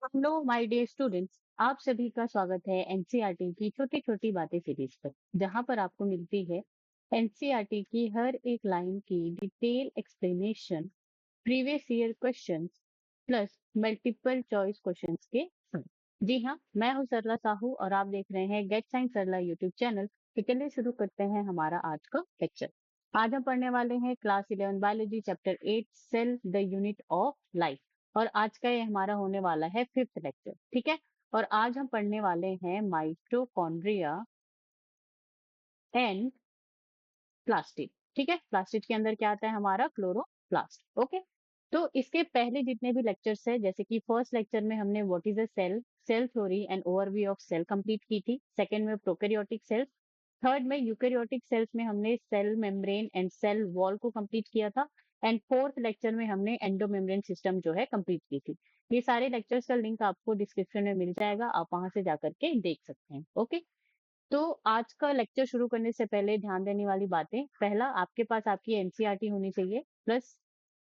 Hello my dear students, आप सभी का स्वागत है एनसीईआरटी की छोटी छोटी बातें सीरीज पर, जहां पर आपको मिलती है एनसीईआरटी की हर एक लाइन की detail explanation, previous year questions plus multiple choice questions के संग। जी हाँ, मैं हूँ सरला साहू और आप देख रहे हैं gate Science Sarla YouTube channel. तो चलिए शुरू करते हैं हमारा आज का लेक्चर। आज हम पढ़ने वाले हैं class 11 biology chapter 8 cell the unit of life. और आज का ये हमारा होने वाला है 5th लेक्चर, ठीक है। और आज हम पढ़ने वाले हैं माइटोकॉन्ड्रिया एंड प्लास्टिड, ठीक है। प्लास्टिड के अंदर क्या आता है हमारा क्लोरोप्लास्ट, ओके। तो इसके पहले जितने भी लेक्चर्स है, जैसे कि फर्स्ट लेक्चर में हमने what is a cell, cell theory and overview of cell complete की थी। सेकंड में प्रोकैरियोटिक सेल्स, थर्ड में यूकैरियोटिक सेल्स में हमने cell membrane and cell wall को कंप्लीट किया था। एंड फोर्थ लेक्चर में हमने एंडोमेम्ब्रेन सिस्टम जो है कंप्लीट की थी। ये सारे लेक्चर्स का लिंक आपको डिस्क्रिप्शन में मिल जाएगा, आप वहां से जाकर के देख सकते हैं, ओके। तो आज का लेक्चर शुरू करने से पहले ध्यान देने वाली बातें, पहला, आपके पास आपकी एनसीईआरटी होनी चाहिए, प्लस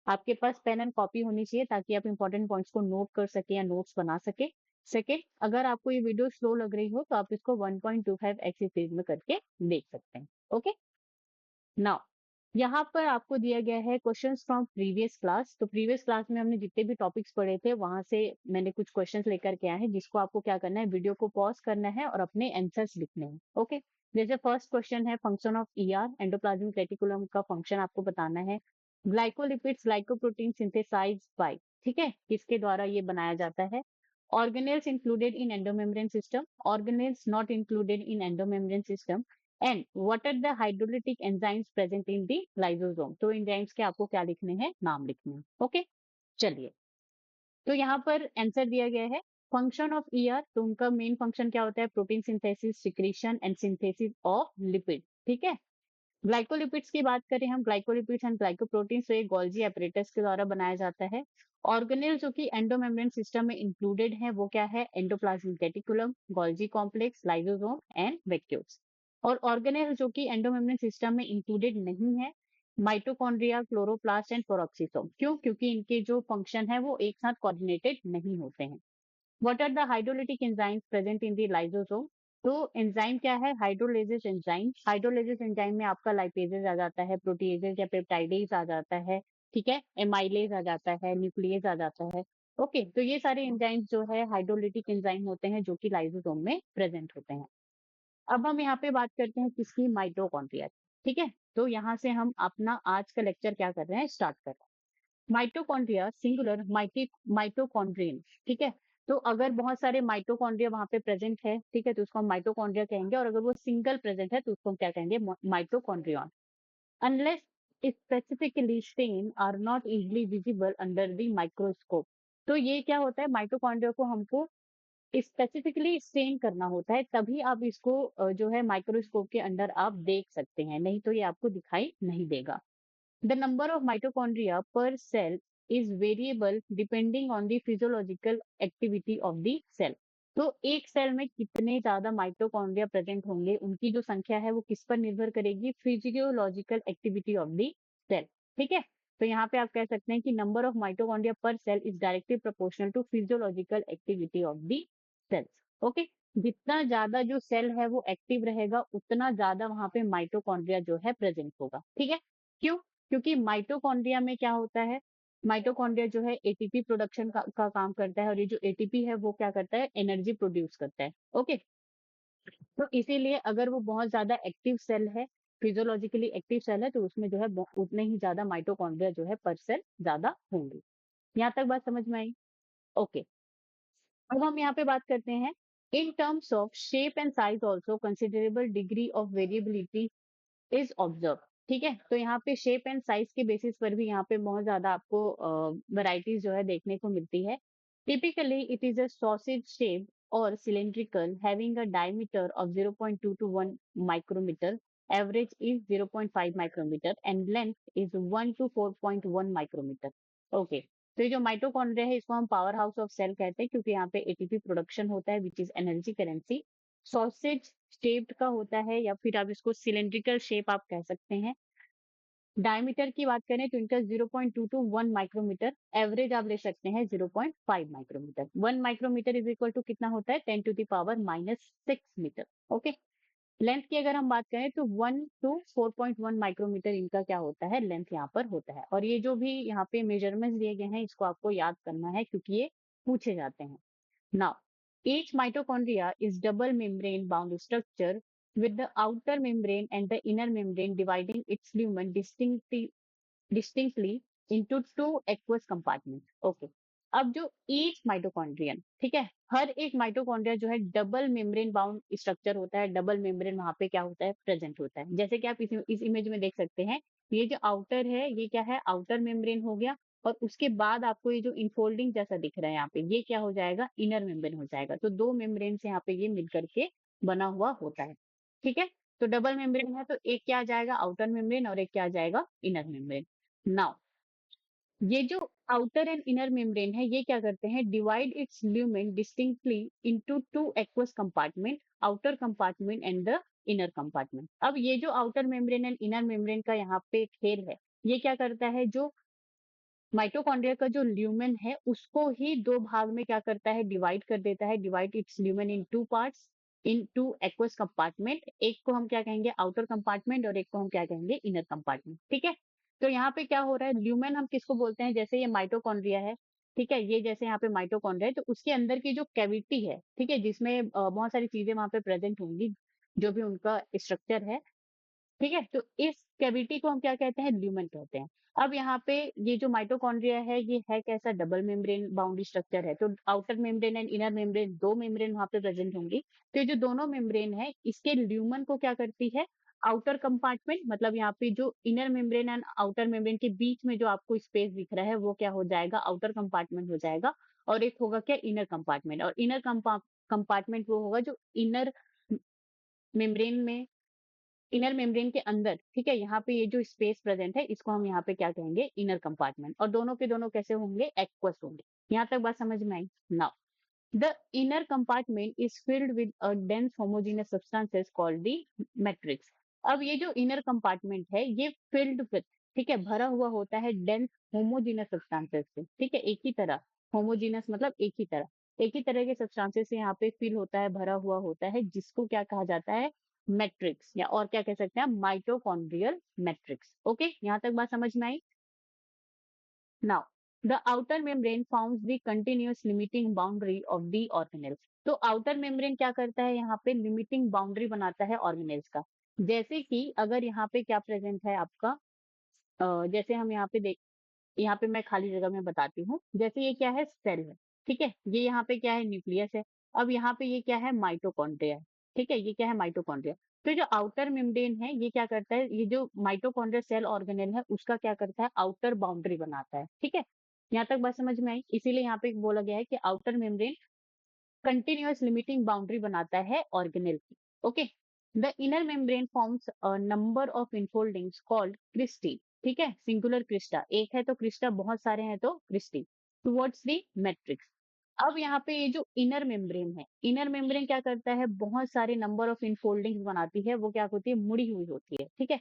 आपके पास पेन एंड कॉपी होनी चाहिए ताकि आप इंपॉर्टेंट पॉइंट्स को नोट कर सके या नोट्स बना सके। सेकेंड, अगर आपको ये वीडियो स्लो लग रही हो तो आप इसको 1.25 एक्स स्पीड में करके देख सकते हैं, ओके। नाउ यहाँ पर आपको दिया गया है क्वेश्चंस फ्रॉम प्रीवियस क्लास। तो प्रीवियस क्लास में हमने जितने भी टॉपिक्स पढ़े थे वहां से मैंने कुछ क्वेश्चंस लेकर के आए हैं, जिसको आपको क्या करना है, वीडियो को पॉज करना है और अपने आंसर्स लिखने हैं, ओके। जैसे फर्स्ट क्वेश्चन है function of ER, endoplasmic reticulum का फंक्शन आपको बताना है। ग्लाइकोलिपिड्स ग्लाइकोप्रोटीन सिंथेसाइज बाय, ठीक है, किसके द्वारा ये बनाया जाता है। Organelles included in endomembrane system, organelles not included in endomembrane system, and what are the hydrolytic enzymes present in the lysosome. तो एंजाइम्स के आपको क्या लिखने हैं, नाम लिखने हैं, ओके। चलिए, तो यहाँ पर आंसर दिया गया है फंक्शन ऑफ ईआर, तो उनका मेन फंक्शन क्या होता है, protein synthesis, secretion and synthesis of lipid, ठीक है। ग्लाइकोलिपिड्स की बात करें हम, ग्लाइकोलिपिड्स एंड ग्लाइकोप्रोटीन्स, तो ये गोल्जी एपरेटस के द्वारा बनाया जाता है। ऑर्गेनेल जो कि एंडोमेम्ब्रेन सिस्टम में इंक्लूडेड है वो क्या है, endoplasmic reticulum, Golgi complex, lysosome and vacuoles. और ऑर्गेनेल जो कि एंडोमेम्ब्रेन सिस्टम में इंक्लूडेड नहीं है, माइटोकॉन्ड्रिया, क्लोरोप्लास्ट एंड पेरोक्सिसोम। क्यों? क्योंकि इनके जो फंक्शन है वो एक साथ कोऑर्डिनेटेड नहीं होते हैं। What are the hydrolytic enzymes present in the lysosome. तो एंजाइम क्या है, हाइड्रोलेजेस एंजाइम। हाइड्रोलेजेस एंजाइम में आपका लाइपेजेस आ जाता है, प्रोटीएजेस या पेप्टाइडेज आ जाता है, ठीक है, एमाइलेज आ जाता है, न्यूक्लियस आ जाता है, ओके। तो ये सारे एंजाइम्स जो है हाइड्रोलिटिक एंजाइम होते हैं जो कि लाइसोसोम में प्रेजेंट होते हैं। अब हम यहाँ पे बात करते हैं किसकी, माइटोकॉन्ड्रिया, ठीक है। तो यहाँ से हम अपना आज का लेक्चर क्या कर रहे हैं, स्टार्ट कर रहे हैं। माइटोकॉन्ड्रिया सिंगुलर माइटोकॉन्ड्रियन, ठीक है। तो अगर बहुत सारे माइटोकॉन्ड्रिया वहां पे प्रेजेंट है, ठीक है, तो उसको हम माइटोकॉन्ड्रिया कहेंगे। और अगर वो सिंगल प्रेजेंट है तो उसको हम क्या कहेंगे, mitochondrion. Unless specifically stain are not easily visible under the microscope. तो ये क्या होता है, माइटोकॉन्ड्रिया को हमको स्पेसिफिकली स्टेन करना होता है, तभी आप इसको जो है माइक्रोस्कोप के अंदर आप देख सकते हैं, नहीं तो ये आपको दिखाई नहीं देगा। The number of mitochondria per cell is variable depending on the physiological activity of the cell. तो एक सेल में कितने ज्यादा माइटोकॉन्ड्रिया प्रेजेंट होंगे, उनकी जो संख्या है वो किस पर निर्भर करेगी, physiological activity of the cell, ठीक है। तो यहाँ पे आप कह सकते हैं कि number of mitochondria per cell is directly proportional to physiological activity of the cells, okay. जितना ज्यादा जो सेल है वो एक्टिव रहेगा उतना ज्यादा वहां पे माइटोकॉन्ड्रिया जो है प्रेजेंट होगा, ठीक है। क्यों? क्योंकि माइटोकॉन्ड्रिया में क्या होता है, माइटोकॉन्ड्रिया जो है एटीपी प्रोडक्शन का काम करता है, और ये जो एटीपी है वो क्या करता है, एनर्जी प्रोड्यूस करता है, ओके। तो इसीलिए अगर वो बहुत ज्यादा एक्टिव सेल है, फिजियोलॉजिकली एक्टिव सेल है, तो उसमें जो है उतने ही ज्यादा माइटोकॉन्ड्रिया जो है पर सेल ज्यादा होंगे। यहाँ तक बात समझ में आई, ओके। अब हम यहाँ पे बात करते हैं in terms of shape and size also considerable degree of variability is observe, ठीक है। तो यहाँ पे शेप एंड साइज के बेसिस पर भी यहाँ पे बहुत ज्यादा आपको वैरायटीज जो है देखने को मिलती है। Typically it is a sausage shape और cylindrical having a diameter of 0.2 to 1 micrometre, average is 0.5 micrometre and length is 1 to 4.1 micrometre, okay. तो ये जो माइटोकॉन्ड्रिया है इसको हम पावर हाउस ऑफ सेल कहते हैं, क्योंकि यहाँ पे एटीपी प्रोडक्शन होता है which is energy currency. Sausage shaped का होता है, या फिर आप इसको सिलेंड्रिकल शेप आप कह सकते हैं। डायमीटर की बात करें तो इनका 0.2 टू 1 माइक्रोमीटर, एवरेज आप ले सकते हैं 0.5 micrometer. 1 micrometer is equal to कितना होता है, 10 to the power -6 meter. Okay, length की अगर हम बात करें तो 1 टू 4.1 माइक्रोमीटर इनका क्या होता है, लेंथ यहाँ पर होता है। और ये जो भी यहाँ पे मेजरमेंट्स दिए गए हैं इसको आपको याद करना है क्योंकि ये पूछे जाते हैं। Now, each mitochondria is double membrane bound structure with the outer membrane and the inner membrane dividing its lumen distinctly into two aqueous compartments. Okay. अब जो ईच माइटोकॉन्ड्रियन, ठीक है, हर एक माइटोकॉन्ड्रिया जो है डबल मेम्ब्रेन बाउंड स्ट्रक्चर होता है, double membrane वहां पे क्या होता है, प्रेजेंट होता है। जैसे कि आप इस इमेज में देख सकते हैं, ये जो आउटर है ये क्या है, आउटर मेम्ब्रेन हो गया, और उसके बाद आपको ये जो इनफोल्डिंग जैसा दिख रहा है यहाँ पे, ये क्या हो जाएगा, इनर मेम्ब्रेन हो जाएगा। तो दो मेम्ब्रेन से यहाँ पे ये मिलकर के बना हुआ होता है। ठीक है, तो डबल मेम्ब्रेन है तो एक क्या आ जाएगा, आउटर मेम्ब्रेन, और एक क्या आ जाएगा, इनर मेम्ब्रेन। नाउ ये जो आउटर एंड इनर मेम्ब्रेन है ये क्या करते हैं, divide it's lumen distinctly into two aqueous compartment, outer compartment and the inner compartment. अब ये जो outer membrane and inner membrane का यहाँ पे खेल है, ये क्या करता है, जो माइटोकॉन्ड्रिया का जो ल्यूमेन है उसको ही दो भाग में क्या करता है, डिवाइड कर देता है, divide it's lumen in two parts, in two aqueous compartment. एक को हम क्या कहेंगे, आउटर कंपार्टमेंट, और एक को हम क्या कहेंगे, इनर कंपार्टमेंट। ठीक है, तो यहाँ पे क्या हो रहा है, ल्यूमेन हम किसको बोलते हैं, जैसे ये माइटोकॉन्ड्रिया है, ठीक है, ये जैसे यहाँ पे माइटोकॉन्ड्रिया है तो उसके अंदर की जो कैविटी है, ठीक है, जिसमें बहुत सारी चीजें वहां पे प्रेजेंट होंगी, जो भी उनका स्ट्रक्चर है, ठीक है, तो इस कैविटी को हम क्या कहते हैं, ल्यूमेन कहते हैं। अब यहाँ पे ये जो माइटोकॉन्ड्रिया है ये है कैसा, डबल मेम्ब्रेन बाउंड्री स्ट्रक्चर है, तो outer membrane and inner membrane, दो मेम्ब्रेन वहां पे प्रेजेंट होंगी। तो ये जो दोनों मेम्ब्रेन है इसके ल्यूमन को क्या करती है, आउटर कंपार्टमेंट, मतलब यहाँ पे जो inner membrane and outer membrane के बीच में जो आपको स्पेस दिख रहा है वो क्या हो जाएगा, आउटर कंपार्टमेंट हो जाएगा। और एक होगा क्या, इनर कंपार्टमेंट, और इनर कंपार्टमेंट वो होगा जो इनर मेम्ब्रेन में, इनर मेम्ब्रेन के अंदर, ठीक है, यहाँ पे ये जो स्पेस प्रेजेंट है इसको हम यहाँ पे क्या कहेंगे, इनर कंपार्टमेंट। और दोनों के दोनों कैसे होंगे, एक्वस होंगे। यहाँ तक बात समझ में आई। Now the inner compartment is filled with a dense homogeneous substances called the matrix. अब ये जो इनर कंपार्टमेंट है ये फिल्ड विद, ठीक है, भरा हुआ होता है डेंस होमोजेनियस सब्सटेंसेस से, ठीक है, एक ही तरह, होमोजेनियस मतलब एक ही तरह के सब्सटेंसेस से यहाँ पे फिल होता है, भरा हुआ होता है, जिसको क्या कहा जाता है, मैट्रिक्स, या और क्या कह सकते हैं, माइटोकॉन्ड्रियल मैट्रिक्स। ओके, यहाँ तक बात समझ में आई। Now, the outer membrane forms the continuous limiting boundary of the organelles. तो outer membrane क्या करता है, यहाँ पे limiting boundary बनाता है organelles का। जैसे कि अगर यहाँ पे क्या प्रेजेंट है आपका, जैसे हम यहाँ पे देख, यहाँ पे मैं खाली जगह में बताती हूँ, जैसे ये क्या है, सेल है, ठीक है, ये यहाँ पे क्या है, न्यूक्लियस है। अब यहाँ पे ये क्या है, माइटोकॉन्ड्रिया है, ठीक है, ये क्या है, माइटोकॉन्ड्रिया। तो जो आउटर मेम्ब्रेन है ये क्या करता है, ये जो माइटोकॉन्ड्रिया सेल ऑर्गेनेल है उसका क्या करता है, आउटर बाउंड्री बनाता है। ठीक है, यहाँ तक बात समझ में आई। इसीलिए यहाँ पे बोला गया है कि outer membrane continuous limiting boundary बनाता है ऑर्गेनेल की। Okay, the inner membrane forms a number of infoldings called cristae, ठीक है, सिंगुलर क्रिस्टा, एक है तो क्रिस्टा, बहुत सारे हैं तो क्रिस्टी, टुवर्ड्स द मैट्रिक्स। अब यहाँ पे ये जो इनर मेम्ब्रेन है, इनर मेम्ब्रेन क्या करता है, बहुत सारे नंबर ऑफ इनफोल्डिंग्स बनाती है, वो क्या होती है, मुड़ी हुई होती है, ठीक है,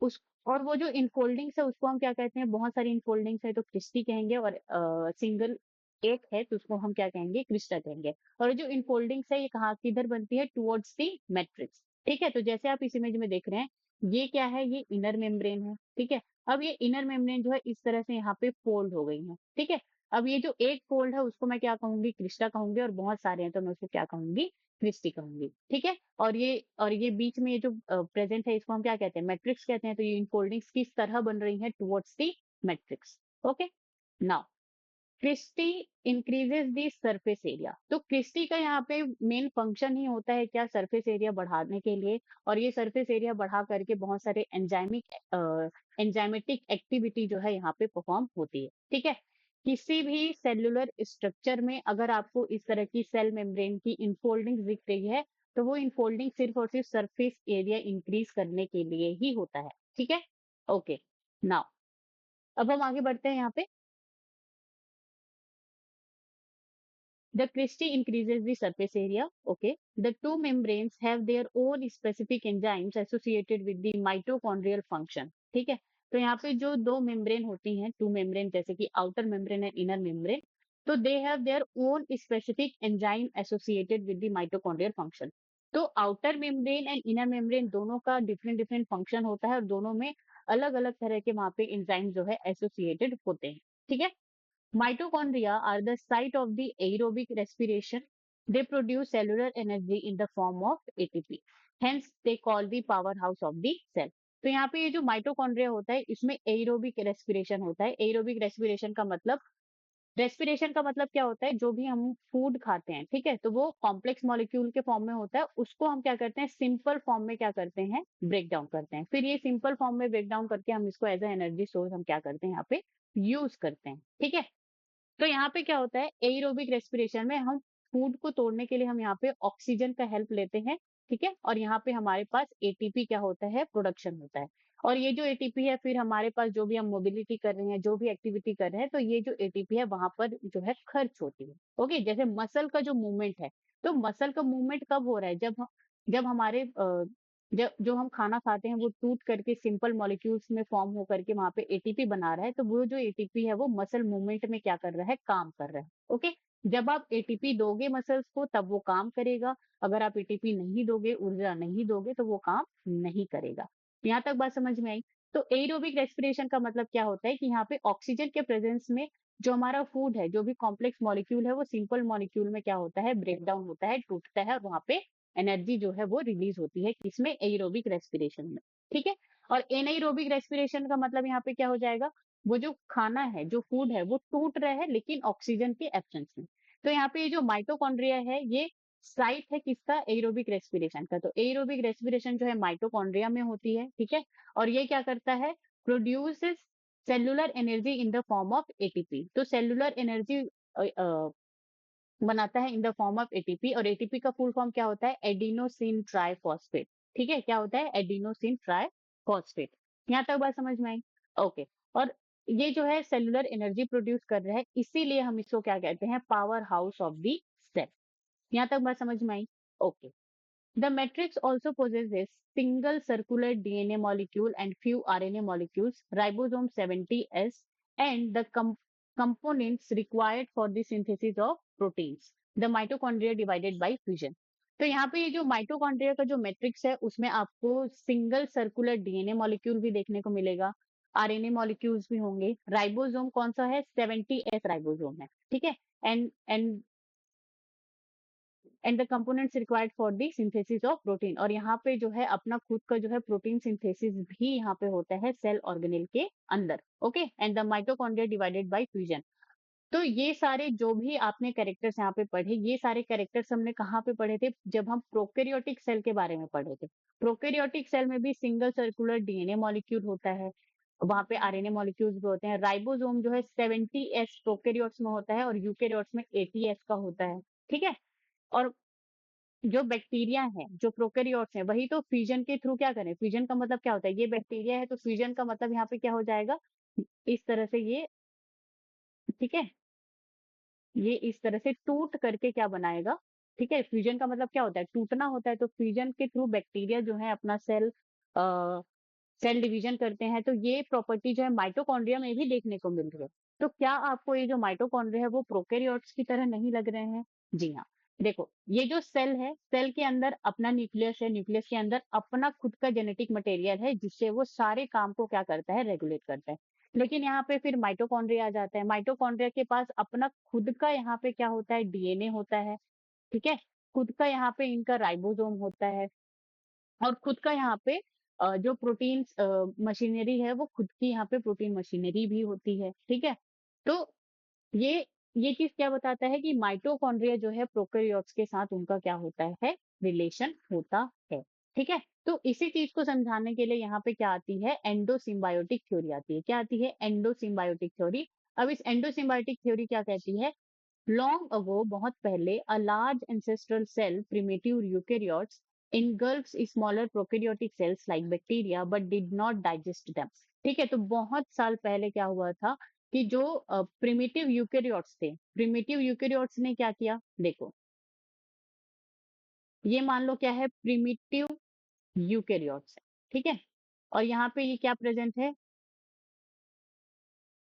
उस, और वो जो इनफोल्डिंग्स है उसको हम क्या कहते हैं, बहुत सारी इनफोल्डिंग्स है तो क्रिस्टी कहेंगे, और सिंगल एक है तो उसको हम क्या कहेंगे, क्रिस्टा कहेंगे। और जो इनफोल्डिंग्स है ये कहाँ, किधर बनती है, टुवर्ड्स दी मैट्रिक्स। ठीक है, तो जैसे आप इस इमेज में देख रहे हैं, ये क्या है, ये इनर मेम्ब्रेन है, ठीक है। अब ये इनर मेम्ब्रेन जो है इस तरह से यहाँ पे फोल्ड हो गई है, ठीक है। अब ये जो एक फोल्ड है उसको मैं क्या कहूंगी, क्रिस्टा कहूंगी, और बहुत सारे हैं तो मैं उसको क्या कहूंगी, क्रिस्टी कहूंगी, ठीक है। और ये बीच में ये जो प्रेजेंट है इसको हम क्या कहते हैं, मैट्रिक्स कहते हैं। तो ये इनफोल्डिंग्स किस तरह बन रही है, towards the matrix. Okay, now cristae increases the surface area. तो क्रिस्टी का यहाँ पे मेन फंक्शन ही होता है क्या, सरफेस एरिया बढ़ाने के लिए। और ये सरफेस एरिया बढ़ा करके बहुत सारे एंजाइमेटिक एक्टिविटी जो है यहाँ पे परफॉर्म होती है, ठीक है। किसी भी सेलुलर स्ट्रक्चर में अगर आपको इस तरह की सेल मेम्ब्रेन की इनफोल्डिंग दिख रही है, तो वो इनफोल्डिंग सिर्फ और सिर्फ सरफेस एरिया इंक्रीज करने के लिए ही होता है, ठीक है। ओके, नाउ अब हम आगे बढ़ते हैं यहाँ पे। The Christie increases the surface area. Okay. The two membranes have their own specific enzymes associated with the mitochondrial function. ठीक है? तो यहाँ पे जो 2 मेम्ब्रेन होती हैं, 2 मेम्ब्रेन जैसे कि outer membrane and inner membrane, तो they have their own specific enzyme associated with the mitochondrial function. तो outer membrane and inner membrane दोनों का डिफरेंट डिफरेंट फंक्शन होता है और दोनों में अलग-अलग तरह के वहाँ पे एंजाइम जो है एसोसिएटेड होते हैं, ठीक है? Mitochondria are the site of the aerobic respiration. They produce cellular energy in the form of ATP. Hence, they call the powerhouse of the cell. तो यहाँ पे ये जो माइटोकॉन्ड्रिया होता है इसमें एरोबिक रेस्पिरेशन होता है। एरोबिक रेस्पिरेशन का मतलब क्या होता है, जो भी हम फूड खाते हैं, ठीक है, तो वो कॉम्प्लेक्स मॉलिक्यूल के फॉर्म में होता है, उसको हम क्या करते हैं, सिंपल फॉर्म में क्या करते हैं, ब्रेक डाउन करते हैं। फिर ये सिंपल फॉर्म में ब्रेक डाउन करके हम इसको एज ए एनर्जी सोर्स हम क्या करते हैं, यहाँ पे यूज करते हैं, ठीक है। तो यहाँ पे क्या होता है, एरोबिक रेस्पिरेशन में हम फूड को तोड़ने के लिए हम यहाँ पे ऑक्सीजन का हेल्प लेते हैं, ठीक है, और यहाँ पे हमारे पास एटीपी क्या होता है, प्रोडक्शन होता है। और ये जो एटीपी है, फिर हमारे पास जो भी हम मोबिलिटी कर रहे हैं, जो भी एक्टिविटी कर रहे हैं, तो ये जो एटीपी है वहां पर जो है खर्च होती है। ओके, जैसे मसल का जो मूवमेंट है, तो मसल का मूवमेंट कब हो रहा है, जब हमारे जब जो हम खाना खाते हैं वो टूट करके सिंपल मॉलिक्यूल्स में फॉर्म हो करके वहां पे एटीपी बना रहा है, तो वो जो एटीपी है वो मसल मूवमेंट में क्या कर रहा है, काम कर रहा है। ओके, जब आप एटीपी दोगे मसल्स को तब वो काम करेगा, अगर आप एटीपी नहीं दोगे, ऊर्जा नहीं दोगे, तो वो काम नहीं करेगा। यहाँ तक बात समझ में आई। तो एरोबिक रेस्पिरेशन का मतलब क्या होता है कि यहाँ पे ऑक्सीजन के प्रेजेंस में जो हमारा फूड है, जो भी कॉम्प्लेक्स मॉलिक्यूल है, वो सिंपल मॉलिक्यूल में क्या होता है, ब्रेक डाउन होता है, टूटता है, और वहां पे एनर्जी जो है वो रिलीज होती है, किसमें, एरोबिक रेस्पिरेशन में, ठीक है। और एनाएरोबिक रेस्पिरेशन का मतलब यहाँ पे क्या हो जाएगा, वो जो खाना है, जो फूड है, वो टूट रहा है लेकिन ऑक्सीजन के एब्सेंस में। तो यहाँ पे ये जो माइटोकॉन्ड्रिया है, ये साइट है किसका, एरोबिक रेस्पिरेशन का। तो एरोबिक रेस्पिरेशन जो है माइटोकॉन्ड्रिया में होती है, ठीक है। और ये क्या करता है, produces cellular energy in the form of ATP. तो सेलुलर एनर्जी बनाता है in the form of ATP, और एटीपी का फुल फॉर्म क्या होता है, एडिनोसिन ट्राइफॉस्फेट, ठीक है, क्या होता है, एडिनोसिन ट्राइफॉस्फेट। यहाँ तक बात समझ में आई। ओके, और ये जो है सेलुलर एनर्जी प्रोड्यूस कर रहा है, इसीलिए हम इसको क्या कहते हैं, power house of the cell. यहाँ तक बात समझ में आई। Okay, the matrix also possesses single circular DNA molecule and few RNA molecules, ribosome 70S, and the components required for the synthesis of proteins. The mitochondria divided by fusion. तो यहाँ पे ये जो माइटोकॉन्ड्रिया का जो मैट्रिक्स है, उसमें आपको सिंगल सर्कुलर डीएनए मॉलिक्यूल भी देखने को मिलेगा, आरएनए मॉलिक्यूल्स भी होंगे। राइबोसोम कौन सा है, 70S राइबोसोम है, ठीक है। And and the components required for the synthesis of protein, और यहाँ पे जो है अपना खुद का जो है प्रोटीन सिंथेसिस भी यहाँ पे होता है सेल ऑर्गेनेल के अंदर। Okay, and the mitochondria divided by fusion. तो ये सारे जो भी आपने कैरेक्टर्स यहाँ पे पढ़े, ये सारे कैरेक्टर्स हमने कहाँ पे पढ़े थे, जब हम प्रोकैरियोटिक सेल के बारे में पढ़े थे। प्रोकैरियोटिक सेल में भी सिंगल सर्कुलर डीएनए मॉलिक्यूल होता है, वहां पे आरएनए मॉलिक्यूल्स भी होते हैं। राइबोसोम जो है 70S प्रोकैरियोट्स में होता है और यूकैरियोट्स में 80S का होता है, ठीक है। और जो बैक्टीरिया है, जो प्रोकैरियोट्स हैं, वही तो फ्यूजन के थ्रू क्या करें, फ्यूजन का मतलब क्या होता है, ये बैक्टीरिया है तो फ्यूजन का मतलब यहाँ पे क्या हो जाएगा, इस तरह से ये, ठीक है, ये इस तरह से टूट करके क्या बनाएगा, ठीक है। फ्यूजन का मतलब क्या होता है, टूटना होता है, तो फ्यूजन के थ्रू बैक्टीरिया जो है अपना सेल डिवीजन करते हैं। तो ये प्रॉपर्टी जो है माइटोकॉन्ड्रिया में भी देखने को मिल रही है। तो क्या आपको ये जो माइटोकॉन्ड्रिया है वो प्रोकैरियोट्स की तरह नहीं लग रहे हैं? जी हाँ। देखो, ये जो सेल है, सेल के अंदर अपना न्यूक्लियस है, न्यूक्लियस के अंदर अपना खुद का जेनेटिक मटेरियल है, जिससे वो सारे काम को क्या करता है, रेगुलेट करता है। लेकिन यहाँ पे फिर माइटोकॉन्ड्रिया आ जाता है। माइटोकॉन्ड्रिया के पास अपना खुद का यहाँ पे क्या होता है, डीएनए होता है, ठीक है। खुद का यहाँ पे इनका राइबोसोम होता है, और खुद का यहाँ पे जो प्रोटीन मशीनरी है, वो खुद की यहाँ पे प्रोटीन मशीनरी भी होती है, ठीक है। तो ये ये चीज क्या बताता है कि माइटोकॉन्ड्रिया जो है प्रोकैरियोट्स के साथ उनका क्या होता है, रिलेशन होता है, ठीक है। तो इसी चीज को समझाने के लिए यहाँ पे क्या आती है, एंडोसिम्बायोटिक थ्योरी आती है। क्या आती है, एंडोसिम्बायोटिक थ्योरी। अब इस एंडोसिम्बायोटिक थ्योरी क्या कहती है, Long ago, बहुत पहले, a large ancestral cell, primitive eukaryotes, engulfs smaller prokaryotic cells like bacteria, but did not digest them. ठीक है, तो बहुत साल पहले क्या हुआ था कि जो प्रिमिटिव यूकेरियोट्स थे, प्रिमिटिव यूकेरियोट्स ने क्या किया, देखो, ये मान लो क्या है, प्रिमिटिव यूकेरियोट्स है, ठीक है। और यहाँ पे ये क्या प्रेजेंट है,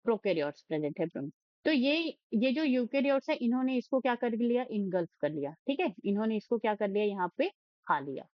प्रोकैरियोट्स प्रेजेंट है। तो ये जो यूकेरियोट्स है, इन्होंने इसको क्या कर लिया, इनगल्फ कर लिया। ठीक है, इन्होंने इसको क्या कर लिया, यहाँ पे खा लिया,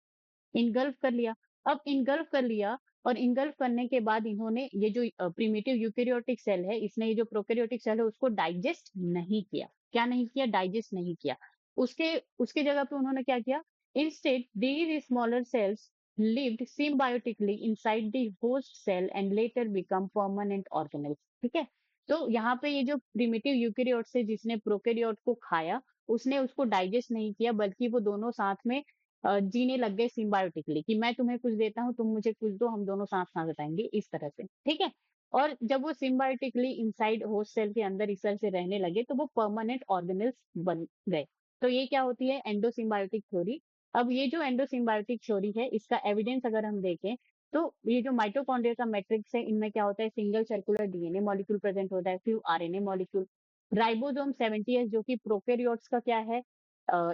इनगल्फ कर लिया। अब इनगल्फ कर लिया, और इनगल्फ करने के बाद इन्होंने ये जो प्रिमिटिव यूकेरियोटिक सेल है, इसने ये जो प्रोकैरियोटिक सेल है उसको डाइजेस्ट नहीं किया। क्या नहीं किया, डाइजेस्ट नहीं किया। उसके उसके जगह पे उन्होंने क्या किया, instead these smaller cells lived symbiotically inside the host cell and later become permanent organelles। ठीक है, तो यहाँ पे ये जो प्रिमिटिव यूकेरियोट से जिसने प्रोकैरियोट को खाया, उसने उसको डाइजेस्ट नहीं किया, बल्कि वो दोनों साथ में जीने लग गए सिम्बायोटिकली, कि मैं तुम्हें कुछ देता हूँ, तुम मुझे कुछ दो, हम दोनों साथ साथ बताएंगे, इस तरह से। ठीक है, और जब वो सिम्बायोटिकली इनसाइड होस्ट सेल के अंदर इस तरह से रहने लगे, तो वो परमानेंट ऑर्गेनल्स बन गए। तो ये क्या होती है, एंडोसिम्बायोटिक थ्योरी। अब ये जो एंडोसिम्बायोटिक थ्योरी है, इसका एविडेंस अगर हम देखें, तो ये जो माइटोकॉन्ड्रिया का मैट्रिक्स है, इनमें क्या होता है, single circular DNA molecule present होता है, few RNA molecule. Ribosome 70S जो कि प्रोकैरियोट्स का क्या है,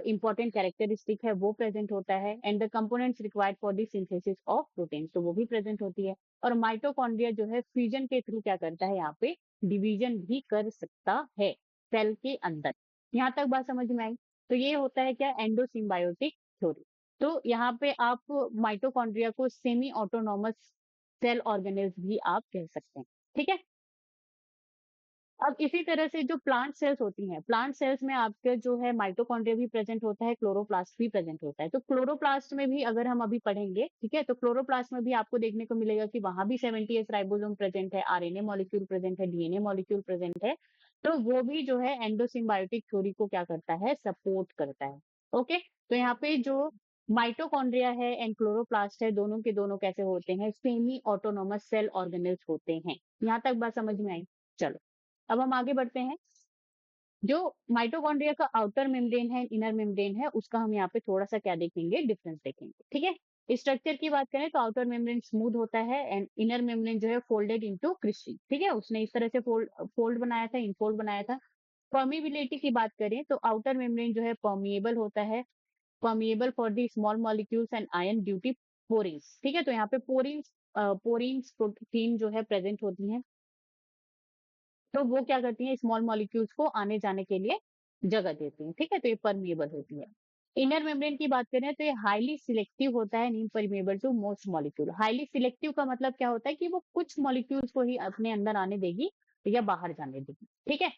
इंपॉर्टेंट कैरेक्टरिस्टिक है, वो प्रेजेंट होता है। And the components required for the synthesis of protein, तो वो भी प्रेजेंट होती है। और माइटोकॉन्ड्रिया जो है फ्यूजन के थ्रू क्या करता है, यहाँ पे डिवीजन भी कर सकता है सेल के अंदर। यहाँ तक बात समझ में आई। तो ये होता है क्या, एंडोसिम्बायोटिक थ्योरी। तो यहाँ पे आप माइटोकॉन्ड्रिया को सेमी ऑटोनॉमस सेल ऑर्गेनेल्स भी आप कह सकते हैं। ठीक है, अब इसी तरह से जो प्लांट सेल्स होती हैं, प्लांट सेल्स में आपके जो है माइटोकॉन्ड्रिया भी प्रेजेंट होता है, क्लोरोप्लास्ट भी प्रेजेंट होता है। तो क्लोरोप्लास्ट में भी अगर हम अभी पढ़ेंगे, ठीक है, तो क्लोरोप्लास्ट में भी आपको देखने को मिलेगा कि वहां भी 70S राइबोसोम प्रेजेंट है, आरएनए मॉलिक्यूल प्रेजेंट है, डीएनए मॉलिक्यूल प्रेजेंट है। तो वो भी जो है एंडोसिम्बायोटिक थ्योरी को क्या करता है, सपोर्ट करता है। ओके, तो यहाँ पे जो माइटोकॉन्ड्रिया है एंड क्लोरोप्लास्ट है, दोनों के दोनों कैसे होते हैं, सेमी ऑटोनोमस सेल ऑर्गेनल्स होते हैं। यहाँ तक बात समझ में आई। चलो, अब हम आगे बढ़ते हैं। जो माइटोकॉन्ड्रिया का आउटर मेम्ब्रेन है, इनर मेम्ब्रेन है, उसका हम यहाँ पे थोड़ा सा क्या देखेंगे, डिफरेंस देखेंगे। ठीक है, स्ट्रक्चर की बात करें तो आउटर मेम्ब्रेन स्मूथ होता है, एंड इनर मेम्ब्रेन जो है फोल्डेड इनटू क्रिस्टल। ठीक है, उसने इस तरह से फोल्ड बनाया था, इनफोल्ड बनाया था। परमिबिलिटी की बात करें तो आउटर मेम्ब्रेन जो है परमिएबल होता है, permeable for the small molecules and ion duty porins. ठीक है, तो यहाँ पे पोरिंस पोरिंस प्रोटीन जो है प्रेजेंट होती है, तो वो क्या करती हैं, स्मॉल मॉलिक्यूल्स को आने जाने के लिए जगह देती हैं। ठीक है, तो ये परमिएबल होती है। इनर मेम्ब्रेन की बात करें तो ये हाईली सिलेक्टिव होता है, नहीं permeable to most molecule. Highly selective का मतलब क्या होता है, कि वो कुछ मॉलिक्यूल्स को ही अपने अंदर आने देगी या बाहर जाने देगी। ठीक है,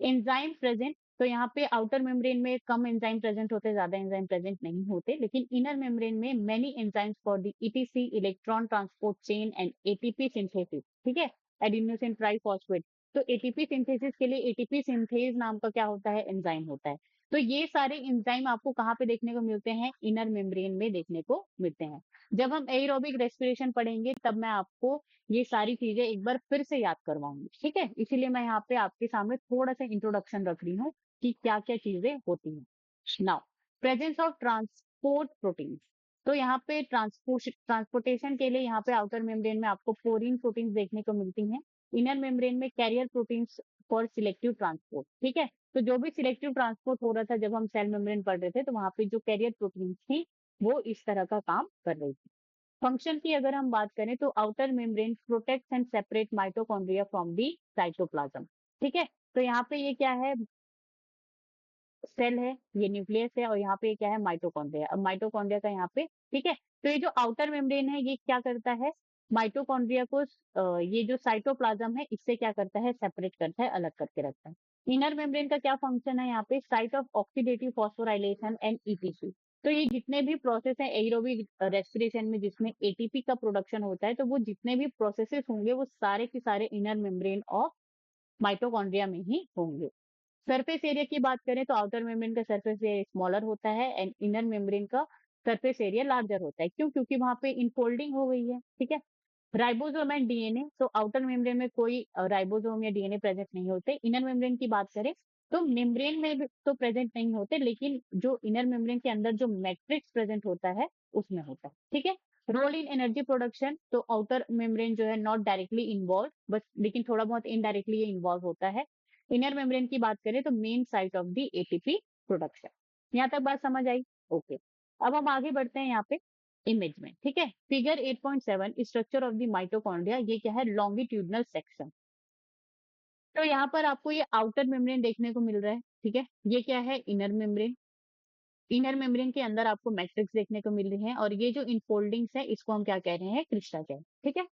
एंजाइम प्रेजेंट, तो यहाँ पे आउटर मेम्ब्रेन में कम एंजाइम प्रेजेंट होते हैं, ज्यादा एंजाइम प्रेजेंट नहीं होते, लेकिन इनर मेम्ब्रेन में many enzymes for the etc electron transport chain and ATP synthesis. ठीक है, एडिनोसिन ट्राइफॉस्फेट। तो एटीपी सिंथेसिस के लिए एटीपी सिंथेज नाम का क्या होता है, एंजाइम होता है। तो ये सारे एंजाइम आपको कहाँ पे देखने को मिलते हैं, इनर मेम्ब्रेन में देखने को मिलते हैं। जब हम एरोबिक रेस्पिरेशन पढ़ेंगे, तब मैं आपको ये सारी चीजें एक बार फिर से याद करवाऊंगी। ठीक है, इसीलिए मैं यहाँ पे आपके सामने थोड़ा सा इंट्रोडक्शन रख रही हूँ कि क्या क्या चीजें होती हैं। Now, presence of transport protein. तो यहाँ पे ट्रांसपोर्टेशन के लिए यहाँ पे आउटर मेम्ब्रेन में आपको पोरीन प्रोटीन्स देखने को मिलती हैं। इनर मेम्ब्रेन में carrier proteins for selective transport. ठीक है, तो जो भी सिलेक्टिव ट्रांसपोर्ट हो रहा था जब हम सेल मेम्ब्रेन पढ़ रहे थे, तो वहां पे जो कैरियर प्रोटीन्स थी, वो इस तरह का काम कर रही थी। फंक्शन की अगर हम बात करें तो outer membrane protects and separate mitochondria from the cytoplasm. ठीक है, तो यहाँ पे ये क्या है, सेल है, ये न्यूक्लियस है, और यहाँ पे क्या है, माइटोकॉन्ड्रिया। अब माइटोकॉन्ड्रिया का यहाँ पे, ठीक है, तो ये जो आउटर मेम्ब्रेन है, ये क्या करता है, माइटोकॉन्ड्रिया को ये जो साइटोप्लाज्म है, इससे क्या करता है, सेपरेट करता है, अलग करके रखता है। इनर मेम्ब्रेन का क्या फंक्शन है, यहाँ पे site of oxidative phosphorylation and etc. तो ये जितने भी प्रोसेस है एरोबिक रेस्पिरेशन में जिसमें एटीपी का प्रोडक्शन होता है, तो वो जितने भी प्रोसेसेस होंगे, वो सारे के सारे इनर मेम्ब्रेन ऑफ माइटोकॉन्ड्रिया में ही होंगे। सरफेस एरिया की बात करें तो आउटर मेम्ब्रेन का सरफेस एरिया स्मॉलर होता है, एंड इनर मेम्ब्रेन का सरफेस एरिया लार्जर होता है। क्यों, क्योंकि वहां पे इनफोल्डिंग हो गई है। ठीक है, राइबोसोम एंड डीएनए, तो आउटर मेम्ब्रेन में कोई राइबोसोम या डीएनए प्रेजेंट नहीं होते। इनर मेम्ब्रेन की बात करें तो मेम्ब्रेन में भी तो प्रेजेंट नहीं होते, लेकिन जो इनर मेम्ब्रेन के अंदर जो मैट्रिक्स प्रेजेंट होता है, उसमें होता है। ठीक है, रोल इन एनर्जी प्रोडक्शन, तो आउटर मेम्ब्रेन जो है नॉट डायरेक्टली इन्वॉल्व, बस लेकिन थोड़ा बहुत इनडायरेक्टली ये इन्वॉल्व होता है। इनर मेम्ब्रेन की बात करें तो main site of the ATP production. यहाँ तक बात समझ आई। ओके, अब हम आगे बढ़ते हैं यहाँ पे। इमेज में, ठीक है। Figure 8.7 structure of the mitochondria, ये क्या है, लॉन्गिट्यूडनल सेक्शन। तो यहाँ पर आपको ये आउटर मेम्ब्रेन देखने को मिल रहा है, ठीक है। ये क्या है, इनर मेम्ब्रेन। इनर मेम्ब्रेन के अंदर आपको मैट्रिक्स देखने को मिल रही है, और ये जो इनफोल्डिंग्स है इसको हम क्या कह रहे हैं, क्रिस्टा कह रहे हैं, ठीक है।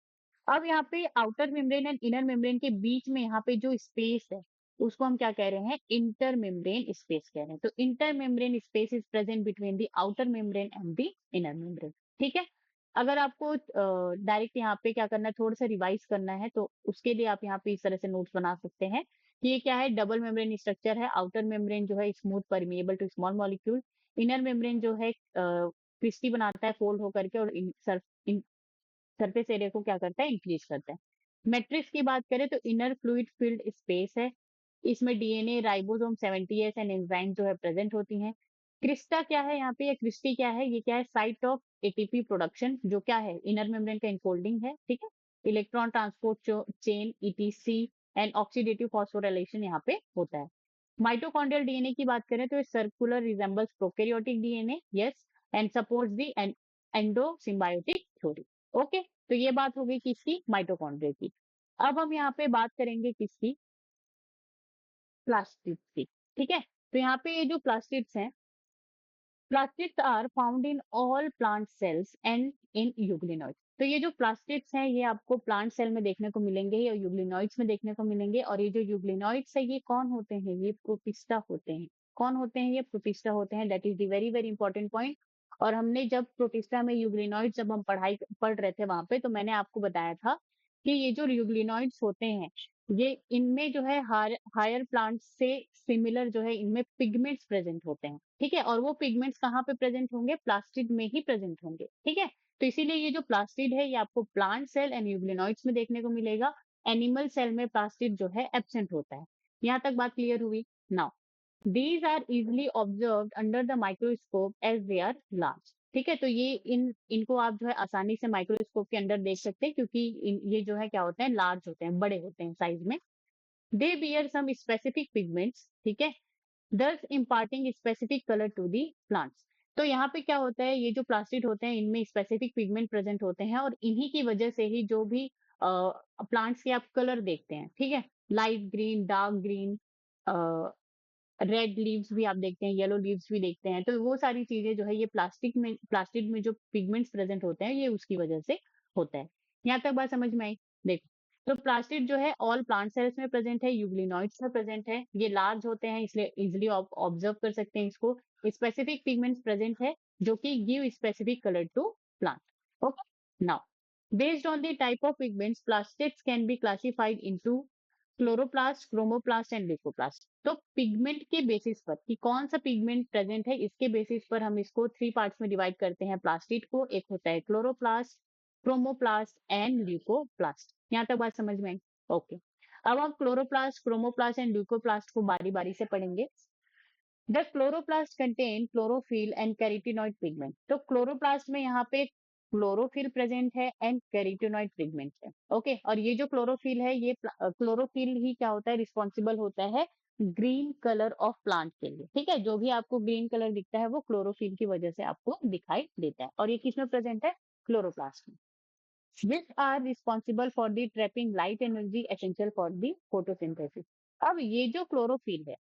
अब यहाँ पे outer membrane and inner membrane के बीच में यहाँ पे जो स्पेस है उसको हम क्या कह रहे हैं, इंटर मेम्ब्रेन स्पेस कह रहे हैं। तो inter membrane space is present between the outer membrane and the inner membrane, ठीक है। अगर आपको डायरेक्ट यहाँ पे क्या करना है, थोड़ा सा रिवाइज करना है, तो उसके लिए आप यहाँ पे इस तरह से नोट्स बना सकते हैं कि ये क्या है, डबल मेम्ब्रेन स्ट्रक्चर है। आउटर मेम्ब्रेन जो है smooth permeable to small molecule, inner membrane जो है क्रिस्टी बनाता है फोल्ड होकर के, और सरफेस एरिया को क्या करता है, इंक्रीज करता है। मैट्रिक्स की बात करें तो इनर फ्लूइड फिल्ड स्पेस है, इसमें DNA, ribosome, 70S and enzyme जो है प्रेजेंट होती हैं। क्रिस्टा क्या है यहाँ पे, या क्रिस्टी क्या है, ये क्या है, साइट ऑफ एटीपी प्रोडक्शन, जो क्या है, इनर मेम्ब्रेन का इनफोल्डिंग है, ठीक है। Electron transport chain, etc and oxidative phosphorylation यहाँ पे होता है। माइटोकॉन्ड्रियल डीएनए की बात करें तो circular resembles prokaryotic DNA, yes, and supports the endo symbiotic theory. Okay, तो ये बात हो गई किसकी, माइटोकॉन्ड्रिया की। अब हम यहाँ पे बात करेंगे किसकी, प्लास्टिड्स की, ठीक है। तो यहाँ पे ये जो प्लास्टिड्स हैं, plastids are found in all plant cells and in euglenoids. तो ये जो प्लास्टिड्स हैं ये आपको प्लांट सेल में देखने को मिलेंगे या यूग्लिनॉइड्स में देखने को मिलेंगे। और ये जो यूग्लिनॉइड्स है ये कौन होते हैं, ये प्रोटिस्टा होते हैं। कौन होते हैं, ये प्रोटिस्टा होते हैं। That is the very very important point. और हमने जब प्रोटिस्टा में यूग्लिनॉइड्स जब हम पढ़ रहे थे वहां पे, तो मैंने आपको बताया था कि ये जो यूग्लिनॉइड्स होते हैं ये इनमें जो है हायर प्लांट से सिमिलर जो है इनमें पिगमेंट्स प्रेजेंट होते हैं, ठीक है। और वो पिगमेंट्स कहाँ पे प्रेजेंट होंगे, प्लास्टिड में ही प्रेजेंट होंगे, ठीक है। तो इसीलिए ये जो प्लास्टिड है ये आपको प्लांट सेल एंड यूग्लिनॉइड्स में देखने को मिलेगा। एनिमल सेल में प्लास्टिड जो है एब्सेंट होता है। यहाँ तक बात क्लियर हुई। Now these are easily observed under the microscope as they are large, ठीक है। तो ये इनको आप जो है आसानी से माइक्रोस्कोप के अंदर देख सकते हैं, क्योंकि ये जो है क्या होते हैं, लार्ज होते हैं, बड़े होते हैं साइज में। They bear some specific pigments, ठीक है, thus imparting specific color to the plants। तो यहाँ पे क्या होता है, ये जो प्लास्टिड होते हैं इनमें स्पेसिफिक पिगमेंट प्रेजेंट होते हैं, और इन्हीं की वजह से ही जो भी प्लांट्स के आप कलर देखते हैं, ठीक है, light green, dark green, red leaves भी आप देखते हैं, येलो लीव्स भी देखते हैं। तो वो सारी चीजें जो है ये प्लास्टिड में जो पिगमेंट्स प्रेजेंट होते हैं ये उसकी वजह से होता है। यहाँ तक बात समझ में आई। देखो, तो प्लास्टिड जो है ऑल प्लांट सेल्स में प्रेजेंट है, यूग्लिनॉइड्स में प्रेजेंट है, ये लार्ज होते हैं इसलिए इजिली ऑब्जर्व कर सकते हैं इसको। स्पेसिफिक पिगमेंट्स प्रेजेंट है जो कि give specific colour to plant. Okay, now based on the type of pigments plastids can be classified into chloroplast, chromoplast and leucoplast. तो पिगमेंट के बेसिस पर कि कौन सा पिगमेंट प्रेजेंट है इसके बेसिस पर हम इसको 3 पार्ट्स में डिवाइड करते हैं प्लास्टिड को। एक होता है क्लोरोप्लास्ट, क्रोमोप्लास्ट एंड ल्यूकोप्लास्ट। यहाँ तक बात समझ में आई। ओके, अब हम क्लोरोप्लास्ट, क्रोमोप्लास्ट एंड ल्यूकोप्लास्ट को बारी बारी से पढ़ेंगे। The chloroplast contain chlorophyll and carotenoid pigment. तो क्लोरोप्लास्ट में यहाँ पे क्लोरोफिल प्रेजेंट है एंड कैरोटीनॉइड पिगमेंट है। ओके, और ये जो क्लोरोफिल है ये क्लोरोफिल ही क्या होता है, रिस्पॉन्सिबल होता है ग्रीन कलर ऑफ प्लांट के लिए, ठीक है। जो भी आपको ग्रीन कलर दिखता है वो क्लोरोफिल की वजह से आपको दिखाई देता है, और ये किसमें प्रेजेंट है, क्लोरोप्लास्ट में। Which are responsible for the trapping light energy essential for the photosynthesis। अब ये जो क्लोरोफिल है,